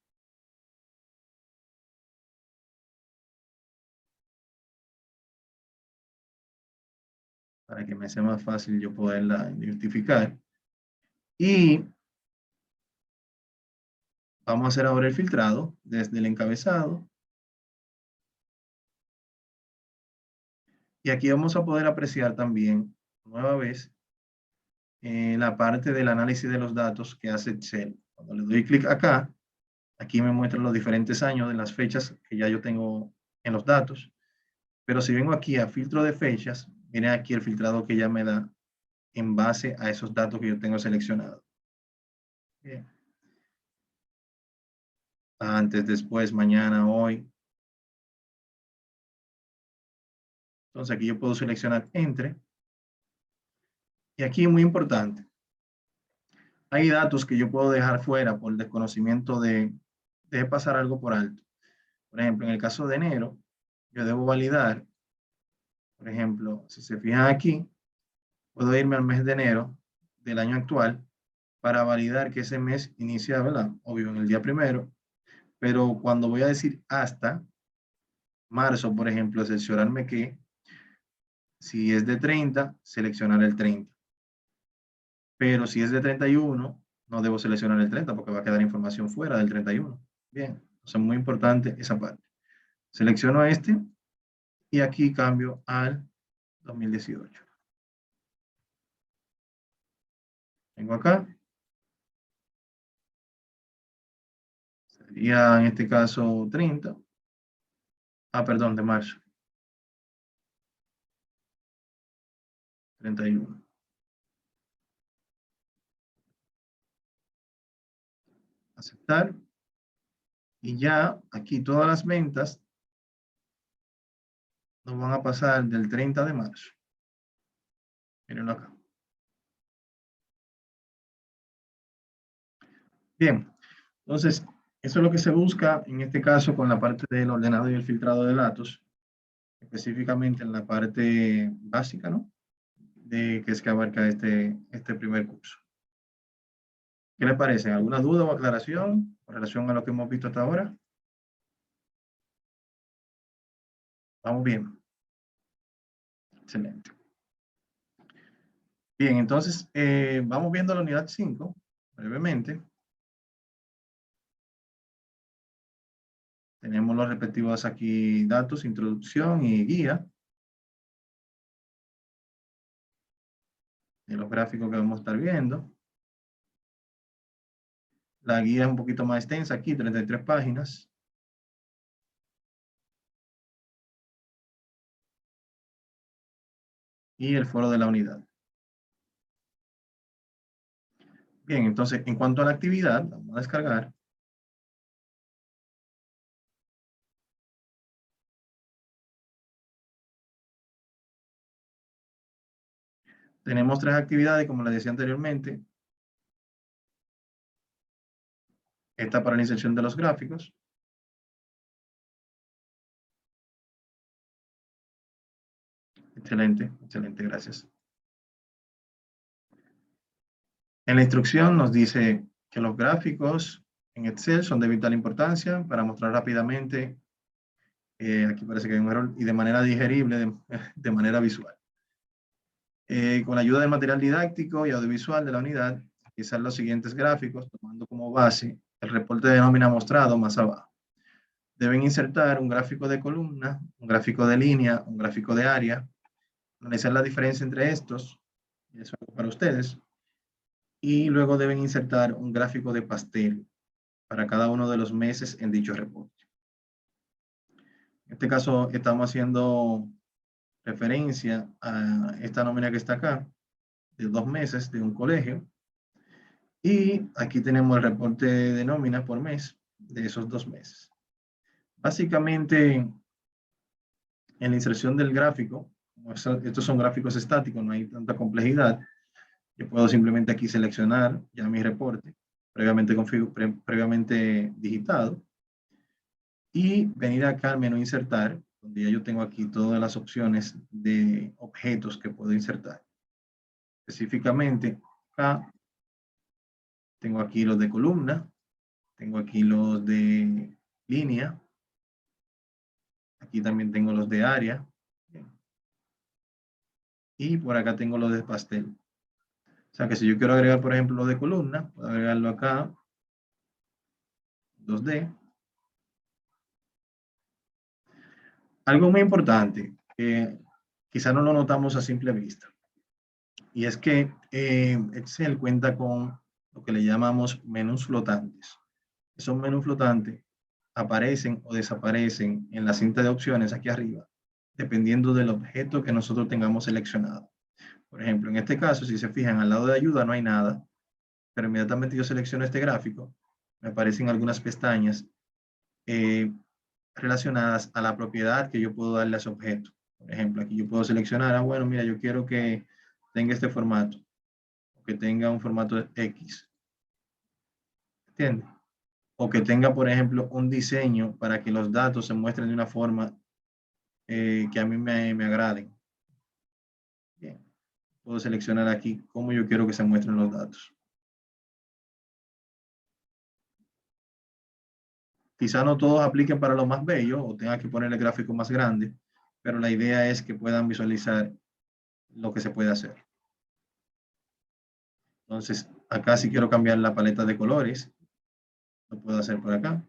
Para que me sea más fácil yo poderla identificar. Y vamos a hacer ahora el filtrado desde el encabezado. Y aquí vamos a poder apreciar también, nueva vez, la parte del análisis de los datos que hace Excel. Cuando le doy clic acá, aquí me muestra los diferentes años de las fechas que ya yo tengo en los datos. Pero si vengo aquí a filtro de fechas, miren aquí el filtrado que ya me da en base a esos datos que yo tengo seleccionados. Bien. Antes, después, mañana, hoy. Entonces aquí yo puedo seleccionar entre. Y aquí muy importante. Hay datos que yo puedo dejar fuera por desconocimiento de pasar algo por alto. Por ejemplo, en el caso de enero, yo debo validar, por ejemplo, si se fijan aquí, puedo irme al mes de enero del año actual para validar que ese mes inicia, ¿verdad? Obvio, en el día primero, pero cuando voy a decir hasta marzo, por ejemplo, seleccionarme que si es de 30, seleccionar el 30. Pero si es de 31, no debo seleccionar el 30 porque va a quedar información fuera del 31. Bien, o sea, muy importante esa parte. Selecciono este y aquí cambio al 2018. Vengo acá. Sería en este caso 30. Ah, perdón, de marzo. 31. Aceptar. Y ya aquí todas las ventas nos van a pasar del 30 de marzo. Mírenlo acá. Bien, entonces, eso es lo que se busca en este caso con la parte del ordenado y el filtrado de datos, específicamente en la parte básica, ¿no? De que es que abarca este primer curso. ¿Qué les parece? ¿Alguna duda o aclaración con relación a lo que hemos visto hasta ahora? Vamos bien. Excelente. Bien, entonces vamos viendo la unidad 5 brevemente. Tenemos los respectivos aquí datos, introducción y guía. De los gráficos que vamos a estar viendo. La guía es un poquito más extensa aquí, 33 páginas. y el foro de la unidad. Bien, entonces, en cuanto a la actividad, vamos a descargar. Tenemos 3 actividades, como les decía anteriormente. Esta para la inserción de los gráficos. Excelente, excelente, gracias. En la instrucción nos dice que los gráficos en Excel son de vital importancia para mostrar rápidamente, aquí parece que hay un error, y de manera digerible, de manera visual. Con la ayuda del material didáctico y audiovisual de la unidad, utilizar los siguientes gráficos, tomando como base el reporte de nómina mostrado más abajo. Deben insertar un gráfico de columna, un gráfico de línea, un gráfico de área, analizar la diferencia entre estos, y eso es para ustedes, y luego deben insertar un gráfico de pastel para cada uno de los meses en dicho reporte. En este caso estamos haciendo referencia a esta nómina que está acá, de 2 meses de un colegio, y aquí tenemos el reporte de nómina por mes de esos 2 meses. Básicamente, en la inserción del gráfico, estos son gráficos estáticos, no hay tanta complejidad. Yo puedo simplemente aquí seleccionar ya mi reporte, previamente digitado, y venir acá al menú insertar, donde ya yo tengo aquí todas las opciones de objetos que puedo insertar. Específicamente, acá tengo aquí los de columna, tengo aquí los de línea, aquí también tengo los de área, y por acá tengo los de pastel. O sea que si yo quiero agregar, por ejemplo, lo de columna, puedo agregarlo acá, 2D. Algo muy importante, quizá no lo notamos a simple vista, y es que Excel cuenta con lo que le llamamos menús flotantes. Esos menús flotantes aparecen o desaparecen en la cinta de opciones aquí arriba, dependiendo del objeto que nosotros tengamos seleccionado. Por ejemplo, en este caso, si se fijan, al lado de ayuda no hay nada, pero inmediatamente yo selecciono este gráfico, me aparecen algunas pestañas relacionadas a la propiedad que yo puedo darle a ese objeto. Por ejemplo, aquí yo puedo seleccionar, bueno, mira, yo quiero que tenga este formato, o que tenga un formato X. ¿Entiendes? O que tenga, por ejemplo, un diseño para que los datos se muestren de una forma que a mí me agraden. Bien. Puedo seleccionar aquí cómo yo quiero que se muestren los datos. Quizá no todos apliquen para lo más bello o tenga que poner el gráfico más grande, pero la idea es que puedan visualizar lo que se puede hacer. Entonces, acá si quiero cambiar la paleta de colores, lo puedo hacer por acá.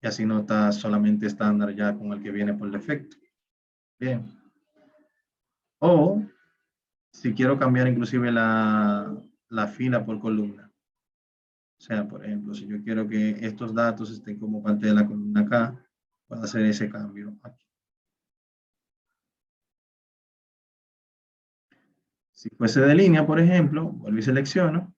Y así no está solamente estándar ya con el que viene por defecto. Bien. O si quiero cambiar inclusive la fila por columna. O sea, por ejemplo, si yo quiero que estos datos estén como parte de la columna acá, puedo hacer ese cambio aquí. Si fuese de línea, por ejemplo, vuelvo y selecciono.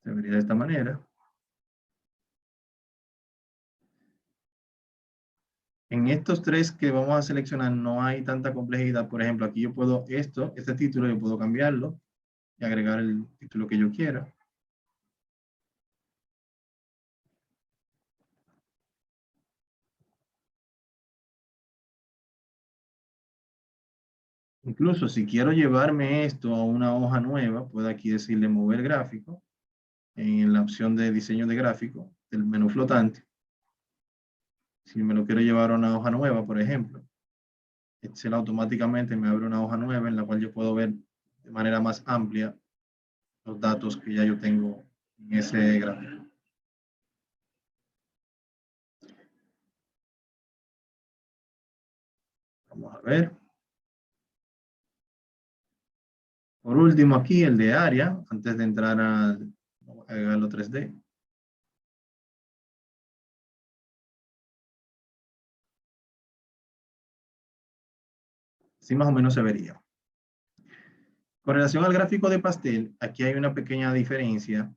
Se vería de esta manera. En estos 3 que vamos a seleccionar no hay tanta complejidad. Por ejemplo, aquí yo puedo este título yo puedo cambiarlo y agregar el título que yo quiera. Incluso si quiero llevarme esto a una hoja nueva, puedo aquí decirle mover gráfico en la opción de diseño de gráfico del menú flotante. Si me lo quiero llevar a una hoja nueva, por ejemplo, Excel automáticamente me abre una hoja nueva en la cual yo puedo ver de manera más amplia los datos que ya yo tengo en ese gráfico. Vamos a ver. Por último aquí el de área, antes de entrar a agregarlo 3D. Así más o menos se vería. Con relación al gráfico de pastel, aquí hay una pequeña diferencia,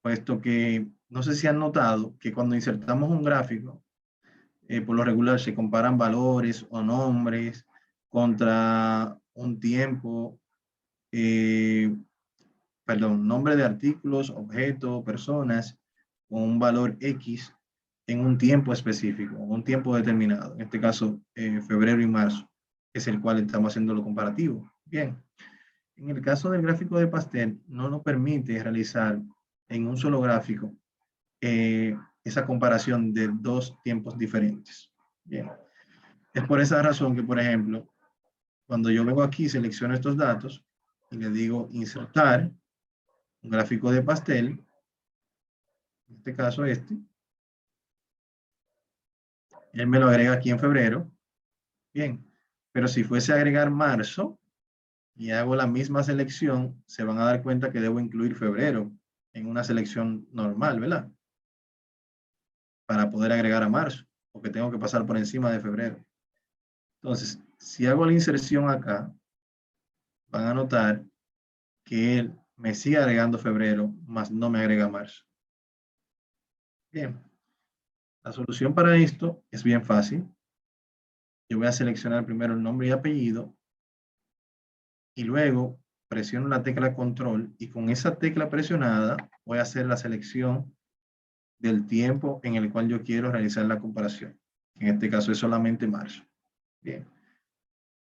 puesto que no sé si han notado que cuando insertamos un gráfico, por lo regular se comparan valores o nombres contra un tiempo, nombre de artículos, objetos, personas, con un valor X en un tiempo específico, un tiempo determinado. En este caso, febrero y marzo, es el cual estamos haciendo lo comparativo. Bien. En el caso del gráfico de pastel, no nos permite realizar en un solo gráfico esa comparación de dos tiempos diferentes. Bien. Es por esa razón que, por ejemplo, cuando yo vengo aquí, selecciono estos datos y le digo insertar un gráfico de pastel, en este caso este, él me lo agrega aquí en febrero. Bien, pero si fuese a agregar marzo y hago la misma selección, se van a dar cuenta que debo incluir febrero en una selección normal, ¿verdad? Para poder agregar a marzo, porque tengo que pasar por encima de febrero. Entonces, si hago la inserción acá, van a notar que él me sigue agregando febrero, más no me agrega marzo. Bien, la solución para esto es bien fácil. Yo voy a seleccionar primero el nombre y apellido y luego presiono la tecla control y con esa tecla presionada voy a hacer la selección del tiempo en el cual yo quiero realizar la comparación. En este caso es solamente marzo. Bien.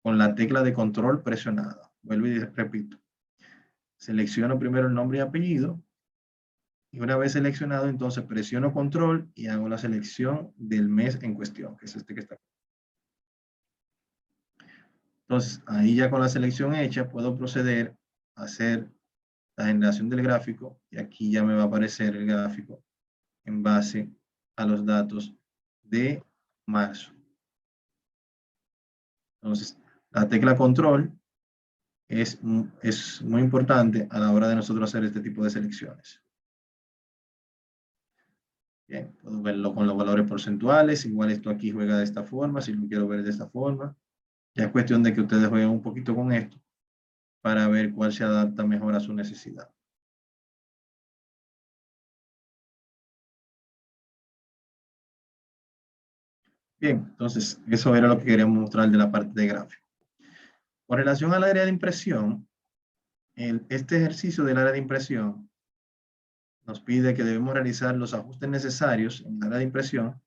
Con la tecla de control presionada. Vuelvo y repito. Selecciono primero el nombre y apellido. Y una vez seleccionado, entonces presiono control y hago la selección del mes en cuestión, que es este que está aquí. Entonces, ahí ya con la selección hecha, puedo proceder a hacer la generación del gráfico y aquí ya me va a aparecer el gráfico en base a los datos de marzo. Entonces, la tecla control es muy importante a la hora de nosotros hacer este tipo de selecciones. Bien, puedo verlo con los valores porcentuales, igual esto aquí juega de esta forma, si lo quiero ver de esta forma. Ya es cuestión de que ustedes jueguen un poquito con esto para ver cuál se adapta mejor a su necesidad. Bien, entonces eso era lo que queríamos mostrar de la parte de gráfico. Con relación al área de impresión, este ejercicio del área de impresión nos pide que debemos realizar los ajustes necesarios en el área de impresión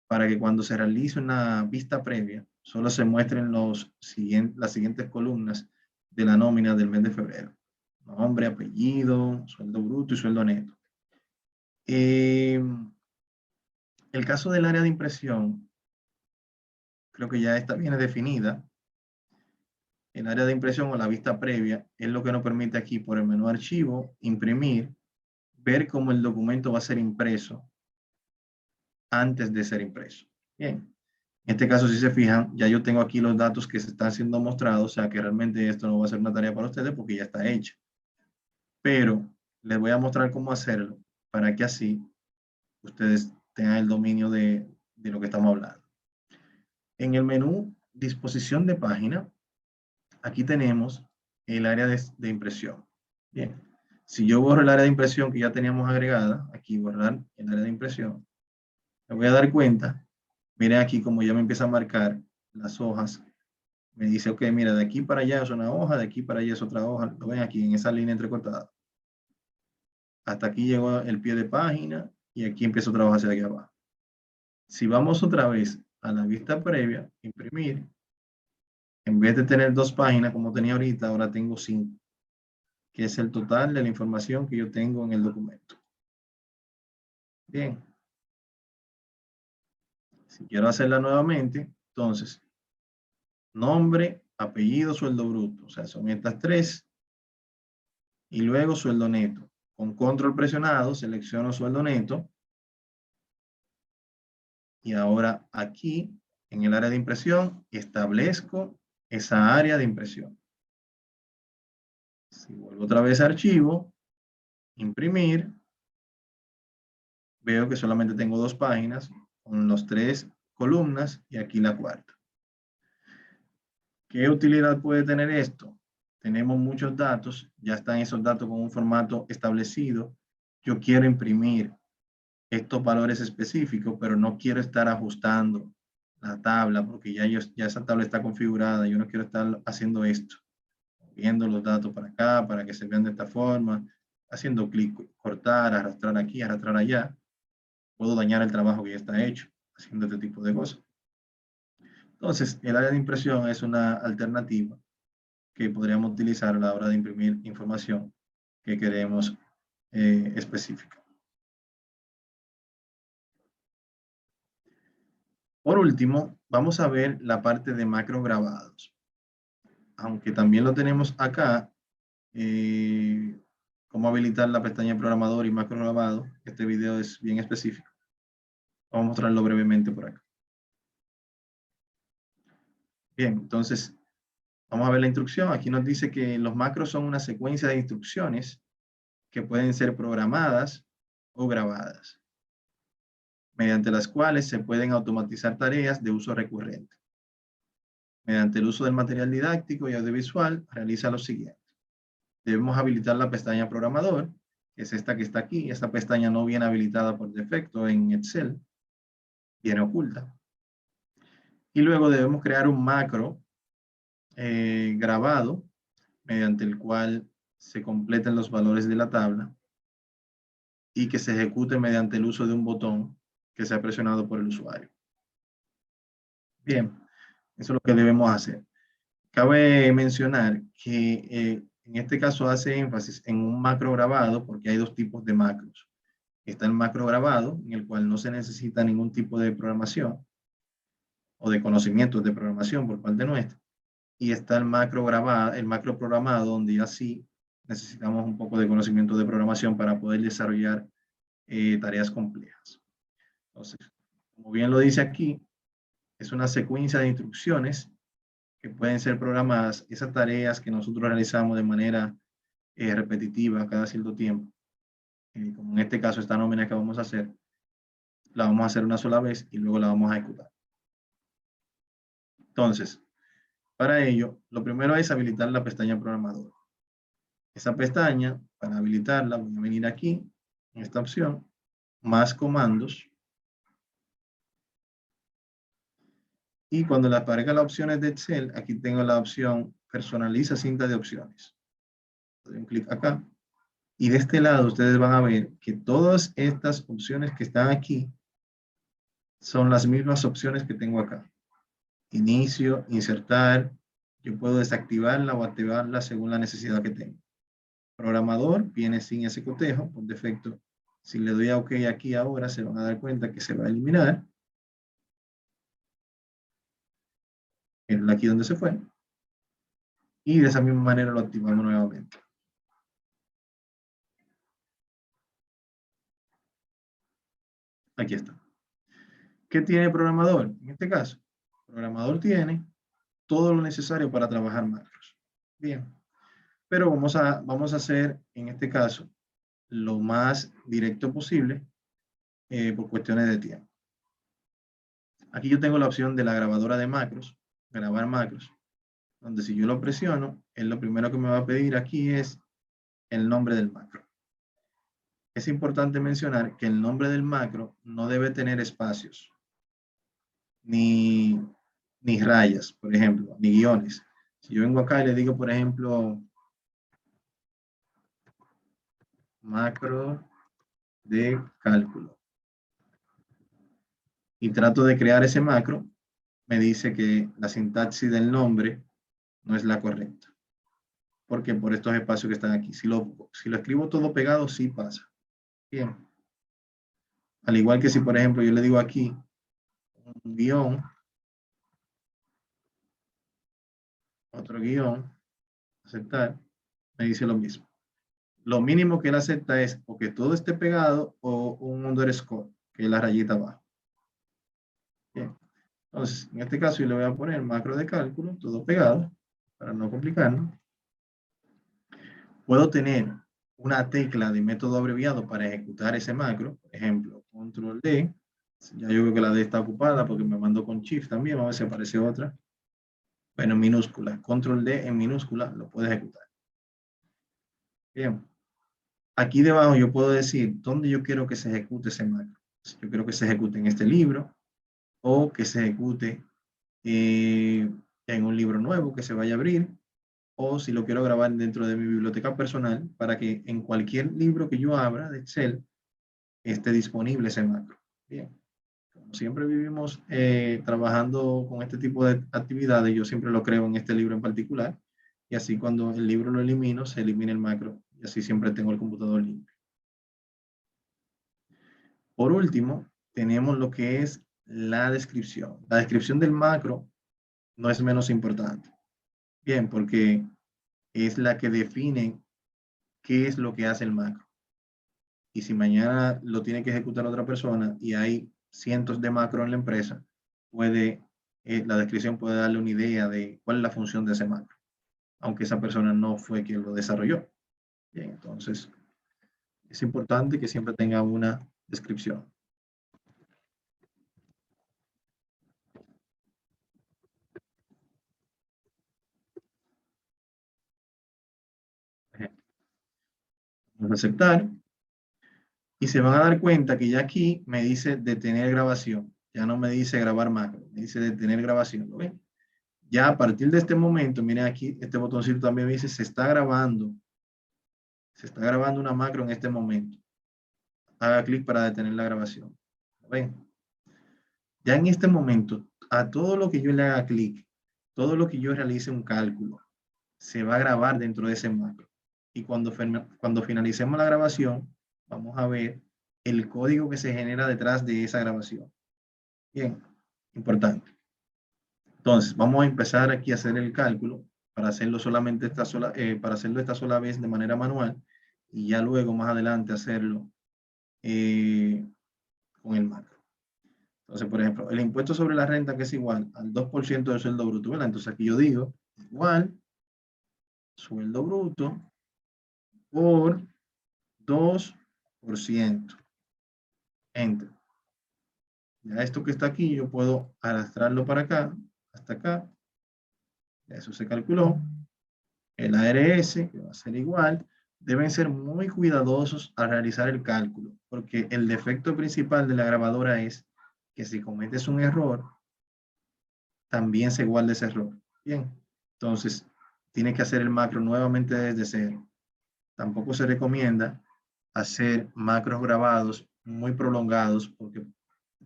para que cuando se realice una vista previa, solo se muestren las siguientes columnas de la nómina del mes de febrero. Nombre, apellido, sueldo bruto y sueldo neto. El caso del área de impresión, creo que ya está bien definida. El área de impresión o la vista previa es lo que nos permite aquí por el menú archivo, imprimir, ver cómo el documento va a ser impreso antes de ser impreso. Bien. En este caso, si se fijan, ya yo tengo aquí los datos que se están siendo mostrados, o sea que realmente esto no va a ser una tarea para ustedes porque ya está hecha. Pero les voy a mostrar cómo hacerlo para que así ustedes tengan el dominio de lo que estamos hablando. En el menú disposición de página, aquí tenemos el área de impresión. Bien, si yo borro el área de impresión que ya teníamos agregada, aquí borrar el área de impresión, me voy a dar cuenta, miren aquí como ya me empieza a marcar las hojas. Me dice, ok, mira, de aquí para allá es una hoja, de aquí para allá es otra hoja. Lo ven aquí en esa línea entrecortada. Hasta aquí llegó el pie de página y aquí empiezo a trabajar hacia aquí abajo. Si vamos otra vez a la vista previa, imprimir, en vez de tener 2 páginas como tenía ahorita, ahora tengo 5, que es el total de la información que yo tengo en el documento. Bien. Si quiero hacerla nuevamente, entonces, nombre, apellido, sueldo bruto. O sea, son estas 3. Y luego sueldo neto. Con control presionado, selecciono sueldo neto. Y ahora aquí, en el área de impresión, establezco esa área de impresión. Si vuelvo otra vez a archivo, imprimir, veo que solamente tengo 2 páginas con los 3 columnas y aquí la cuarta. Ok, ¿Qué utilidad puede tener esto? Tenemos muchos datos, ya están esos datos con un formato establecido. Yo quiero imprimir estos valores específicos, pero no quiero estar ajustando la tabla porque ya esa tabla está configurada. Yo no quiero estar haciendo esto, viendo los datos para acá, para que se vean de esta forma, haciendo clic, cortar, arrastrar aquí, arrastrar allá. Puedo dañar el trabajo que ya está hecho haciendo este tipo de cosas. Entonces, el área de impresión es una alternativa que podríamos utilizar a la hora de imprimir información que queremos específica. Por último, vamos a ver la parte de macro grabados. Aunque también lo tenemos acá, cómo habilitar la pestaña programador y macro grabado. Este video es bien específico. Vamos a mostrarlo brevemente por acá. Bien, entonces vamos a ver la instrucción. Aquí nos dice que los macros son una secuencia de instrucciones que pueden ser programadas o grabadas, mediante las cuales se pueden automatizar tareas de uso recurrente. Mediante el uso del material didáctico y audiovisual, realiza lo siguiente. Debemos habilitar la pestaña programador, que es esta que está aquí. Esta pestaña no viene habilitada por defecto en Excel, viene oculta. Y luego debemos crear un macro grabado, mediante el cual se completen los valores de la tabla y que se ejecute mediante el uso de un botón que sea presionado por el usuario. Bien, eso es lo que debemos hacer. Cabe mencionar que en este caso hace énfasis en un macro grabado porque hay dos tipos de macros. Está el macro grabado, en el cual no se necesita ningún tipo de programación o de conocimientos de programación por parte nuestra. Y está el macro grabado, el macro programado, donde ya sí necesitamos un poco de conocimiento de programación para poder desarrollar tareas complejas. Entonces, como bien lo dice aquí, es una secuencia de instrucciones que pueden ser programadas. Esas tareas que nosotros realizamos de manera repetitiva cada cierto tiempo, como en este caso esta nómina que vamos a hacer, la vamos a hacer una sola vez y luego la vamos a ejecutar. Entonces, para ello, lo primero es habilitar la pestaña programador. Esa pestaña, para habilitarla, voy a venir aquí, en esta opción, más comandos. Y cuando le aparezca las opciones de Excel, aquí tengo la opción personaliza cinta de opciones. Doy un clic acá. Y de este lado ustedes van a ver que todas estas opciones que están aquí son las mismas opciones que tengo acá. Inicio, insertar. Yo puedo desactivarla o activarla según la necesidad que tengo. Programador viene sin ese cotejo por defecto. Si le doy a OK aquí ahora, se van a dar cuenta que se va a eliminar. Aquí donde se fue. Y de esa misma manera lo activamos nuevamente. Aquí está. ¿Qué tiene el programador? En este caso, el programador tiene todo lo necesario para trabajar macros. Bien. Pero vamos a hacer, en este caso, lo más directo posible por cuestiones de tiempo. Aquí yo tengo la opción de la grabadora de macros, grabar macros, donde si yo lo presiono, lo primero que me va a pedir aquí es el nombre del macro. Es importante mencionar que el nombre del macro no debe tener espacios, ni rayas, por ejemplo, ni guiones. Si yo vengo acá y le digo, por ejemplo, macro de cálculo, y trato de crear ese macro, me dice que la sintaxis del nombre no es la correcta. Porque por estos espacios que están aquí. Si lo escribo todo pegado, sí pasa. Bien. Al igual que si, por ejemplo, yo le digo aquí un guión, otro guión, aceptar, me dice lo mismo. Lo mínimo que él acepta es o que todo esté pegado o un underscore, que es la rayita abajo. Bien. Entonces, en este caso yo le voy a poner macro de cálculo, todo pegado, para no complicarnos. Puedo tener una tecla de método abreviado para ejecutar ese macro. Por ejemplo, control D. Ya yo veo que la D está ocupada porque me mandó con shift también. Vamos a ver si aparece otra. Bueno, en minúscula, control D en minúscula, lo puedo ejecutar. Bien. Aquí debajo yo puedo decir dónde yo quiero que se ejecute ese macro. Si yo quiero que se ejecute en este libro o que se ejecute en un libro nuevo que se vaya a abrir, o si lo quiero grabar dentro de mi biblioteca personal para que en cualquier libro que yo abra de Excel esté disponible ese macro. Bien. Como siempre vivimos trabajando con este tipo de actividades, yo siempre lo creo en este libro en particular, y así cuando el libro lo elimino, se elimina el macro, y así siempre tengo el computador limpio. Por último, tenemos lo que es la descripción. La descripción del macro no es menos importante. Bien, porque es la que define qué es lo que hace el macro. Y si mañana lo tiene que ejecutar otra persona y hay cientos de macros en la empresa, la descripción puede darle una idea de cuál es la función de ese macro, aunque esa persona no fue quien lo desarrolló. Bien, entonces es importante que siempre tenga una descripción. Vamos a aceptar. Y se van a dar cuenta que ya aquí me dice detener grabación. Ya no me dice grabar macro, me dice detener grabación. ¿Lo ven? Ya a partir de este momento, miren aquí, este botoncito también me dice se está grabando. Se está grabando una macro en este momento. Haga clic para detener la grabación. ¿Lo ven? Ya en este momento, a todo lo que yo le haga clic, todo lo que yo realice un cálculo, se va a grabar dentro de ese macro. Y cuando finalicemos la grabación, vamos a ver el código que se genera detrás de esa grabación. Bien, importante. Entonces, vamos a empezar aquí a hacer el cálculo para hacerlo solamente para hacerlo esta sola vez de manera manual y ya luego más adelante hacerlo con el macro. Entonces, por ejemplo, el impuesto sobre la renta que es igual al 2% del sueldo bruto, ¿verdad? Entonces aquí yo digo igual sueldo bruto por 2%. Enter. Ya esto que está aquí, yo puedo arrastrarlo para acá, hasta acá. Ya eso se calculó. El ARS, que va a ser igual, deben ser muy cuidadosos al realizar el cálculo, porque el defecto principal de la grabadora es que si cometes un error, también se guarda ese error. Bien, entonces tiene que hacer el macro nuevamente desde cero. Tampoco se recomienda hacer macros grabados muy prolongados porque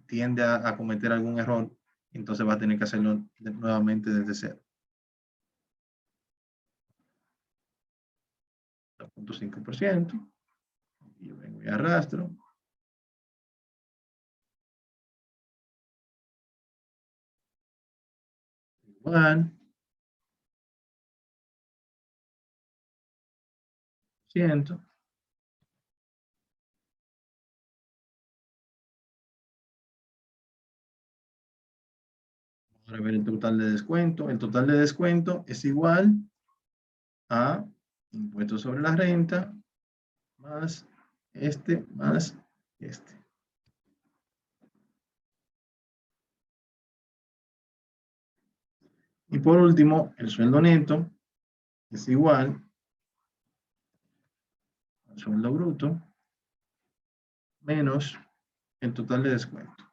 tiende a cometer algún error, entonces va a tener que hacerlo nuevamente desde cero. 2.5%. Y yo vengo y arrastro. Igual. 100. Vamos a ver el total de descuento. El total de descuento es igual a impuestos sobre la renta más este más este. Y por último, el sueldo neto es igual al sueldo bruto menos el total de descuento.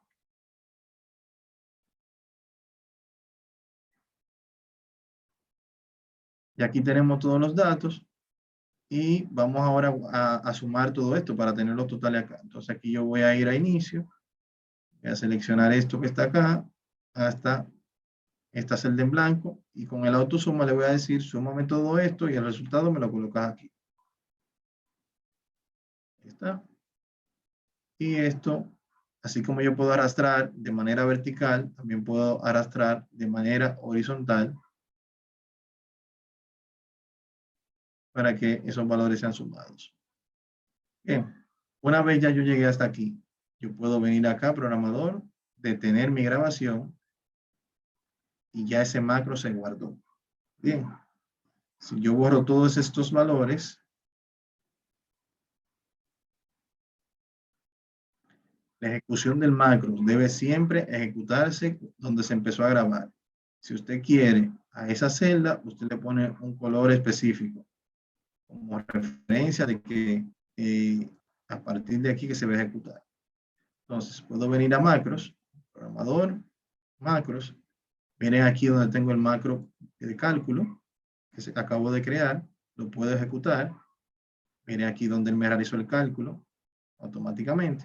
Y aquí tenemos todos los datos y vamos ahora a sumar todo esto para tener los totales acá. Entonces aquí yo voy a ir a inicio, voy a seleccionar esto que está acá hasta esta celda en blanco y con el autosuma le voy a decir súmame todo esto y el resultado me lo colocas aquí. Ahí está. Y esto, así como yo puedo arrastrar de manera vertical, también puedo arrastrar de manera horizontal para que esos valores sean sumados. Bien, una vez ya yo llegué hasta aquí, yo puedo venir acá, programador, detener mi grabación y ya ese macro se guardó. Bien, si yo borro todos estos valores, la ejecución del macro debe siempre ejecutarse donde se empezó a grabar. Si usted quiere a esa celda, usted le pone un color específico como referencia de que a partir de aquí que se va a ejecutar. Entonces, puedo venir a macros, programador, macros. Miren aquí donde tengo el macro de cálculo que acabo de crear, lo puedo ejecutar. Miren aquí donde él me realizó el cálculo automáticamente.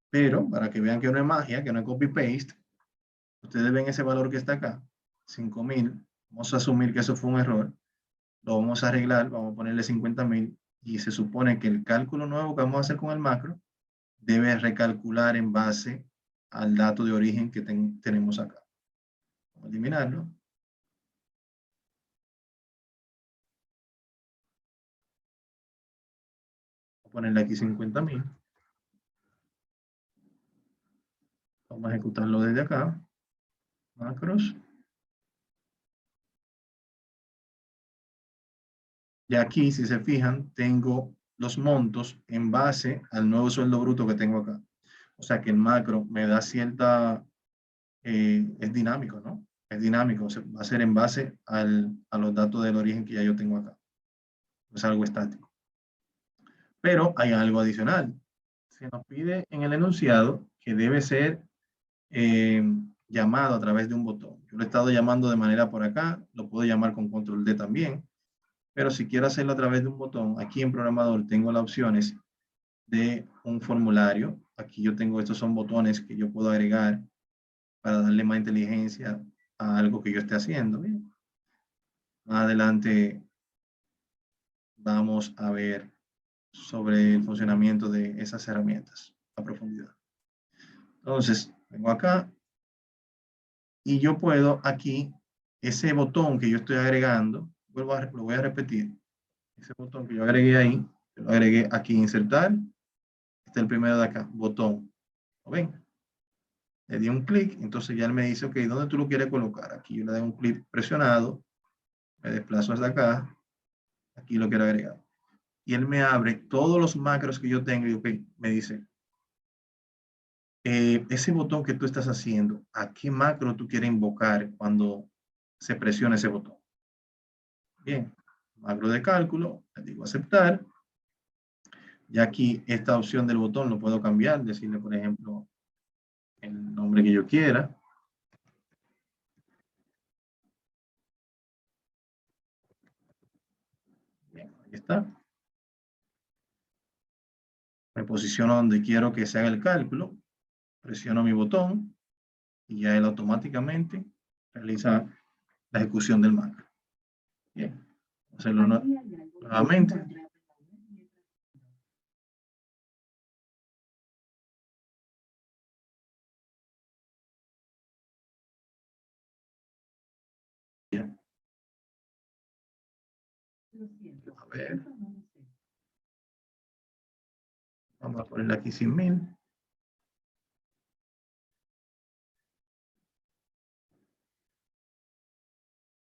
Pero para que vean que no es magia, que no es copy-paste, ustedes ven ese valor que está acá, 5,000. Vamos a asumir que eso fue un error. Lo vamos a arreglar, vamos a ponerle 50,000 y se supone que el cálculo nuevo que vamos a hacer con el macro debe recalcular en base al dato de origen que tenemos acá. Vamos a eliminarlo. Voy a ponerle aquí 50,000. Vamos a ejecutarlo desde acá. Macros. Y aquí, si se fijan, tengo los montos en base al nuevo sueldo bruto que tengo acá. O sea que el macro me da cierta, es dinámico, ¿no? Es dinámico, va a ser en base a los datos del origen que ya yo tengo acá. No es algo estático. Pero hay algo adicional. Se nos pide en el enunciado que debe ser llamado a través de un botón. Yo lo he estado llamando de manera por acá, lo puedo llamar con control D también, pero si quiero hacerlo a través de un botón, aquí en programador tengo las opciones de un formulario. Aquí yo tengo, estos son botones que yo puedo agregar para darle más inteligencia a algo que yo esté haciendo. Bien. Más adelante vamos a ver sobre el funcionamiento de esas herramientas a profundidad. Entonces, vengo acá y yo puedo aquí, ese botón que yo estoy agregando, lo voy a repetir. Ese botón que yo agregué ahí, yo lo agregué aquí, insertar. Este es el primero de acá, botón. ¿Lo ven? Le di un clic, entonces ya él me dice, ok, ¿dónde tú lo quieres colocar? Aquí yo le doy un clic presionado, me desplazo hasta acá, aquí lo quiero agregar. Y él me abre todos los macros que yo tengo y okay, me dice, ese botón que tú estás haciendo, ¿a qué macro tú quieres invocar cuando se presiona ese botón? Bien, macro de cálculo, le digo aceptar. Y aquí esta opción del botón lo puedo cambiar, decirle, por ejemplo, el nombre que yo quiera. Bien, ahí está. Me posiciono donde quiero que se haga el cálculo, presiono mi botón y ya él automáticamente realiza la ejecución del macro. Bien, vamos a hacerlo nuevamente. Bien. A ver. Vamos a ponerle aquí 100,000.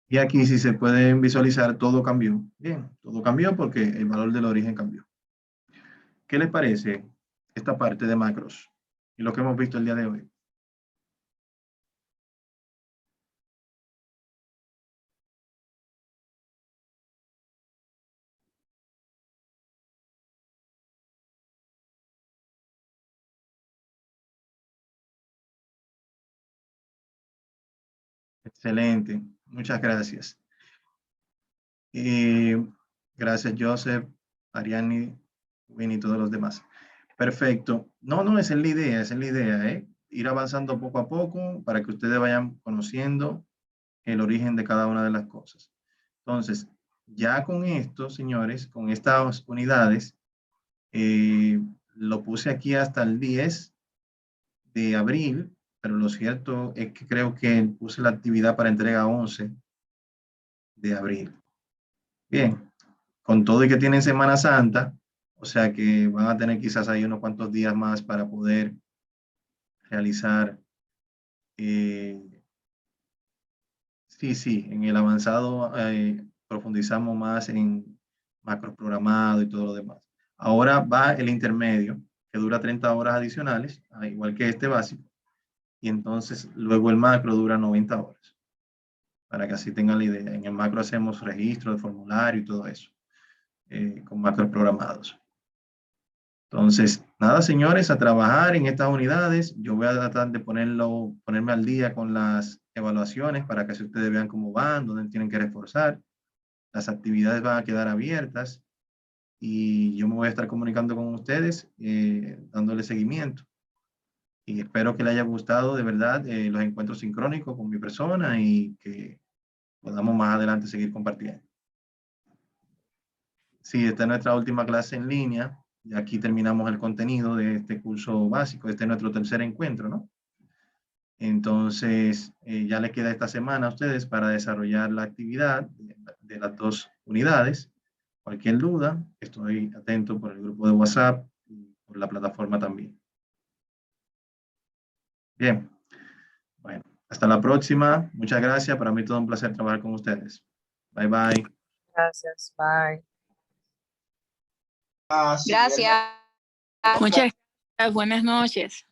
Y aquí si se pueden visualizar, todo cambió. Bien, todo cambió porque el valor del origen cambió. ¿Qué les parece esta parte de macros y lo que hemos visto el día de hoy? Excelente, muchas gracias. Gracias, Joseph, Ariani, Winnie y todos los demás. Perfecto. No, esa es la idea, ¿eh? Ir avanzando poco a poco para que ustedes vayan conociendo el origen de cada una de las cosas. Entonces, ya con esto, señores, con estas unidades, lo puse aquí hasta el 10 de abril, pero lo cierto es que creo que puse la actividad para entrega 11 de abril. Bien, con todo y que tienen Semana Santa, o sea que van a tener quizás ahí unos cuantos días más para poder realizar. Sí, en el avanzado profundizamos más en macros programados y todo lo demás. Ahora va el intermedio, que dura 30 horas adicionales, igual que este básico. y entonces luego el macro dura 90 horas. Para que así tengan la idea. En el macro hacemos registro de formulario y todo eso, con macros programados. Entonces, nada, señores, a trabajar en estas unidades. Yo voy a tratar de ponerme al día con las evaluaciones para que así ustedes vean cómo van, dónde tienen que reforzar. Las actividades van a quedar abiertas y yo me voy a estar comunicando con ustedes, dándole seguimiento. Y espero que les haya gustado de verdad los encuentros sincrónicos con mi persona y que podamos más adelante seguir compartiendo. Sí, esta es nuestra última clase en línea. Y aquí terminamos el contenido de este curso básico. Este es nuestro tercer encuentro, ¿no? Entonces, ya les queda esta semana a ustedes para desarrollar la actividad de las 2 unidades. Cualquier duda, estoy atento por el grupo de WhatsApp y por la plataforma también. Bien. Bueno, hasta la próxima. Muchas gracias. Para mí todo un placer trabajar con ustedes. Bye, bye. Gracias, bye. Gracias. Muchas gracias. Buenas noches.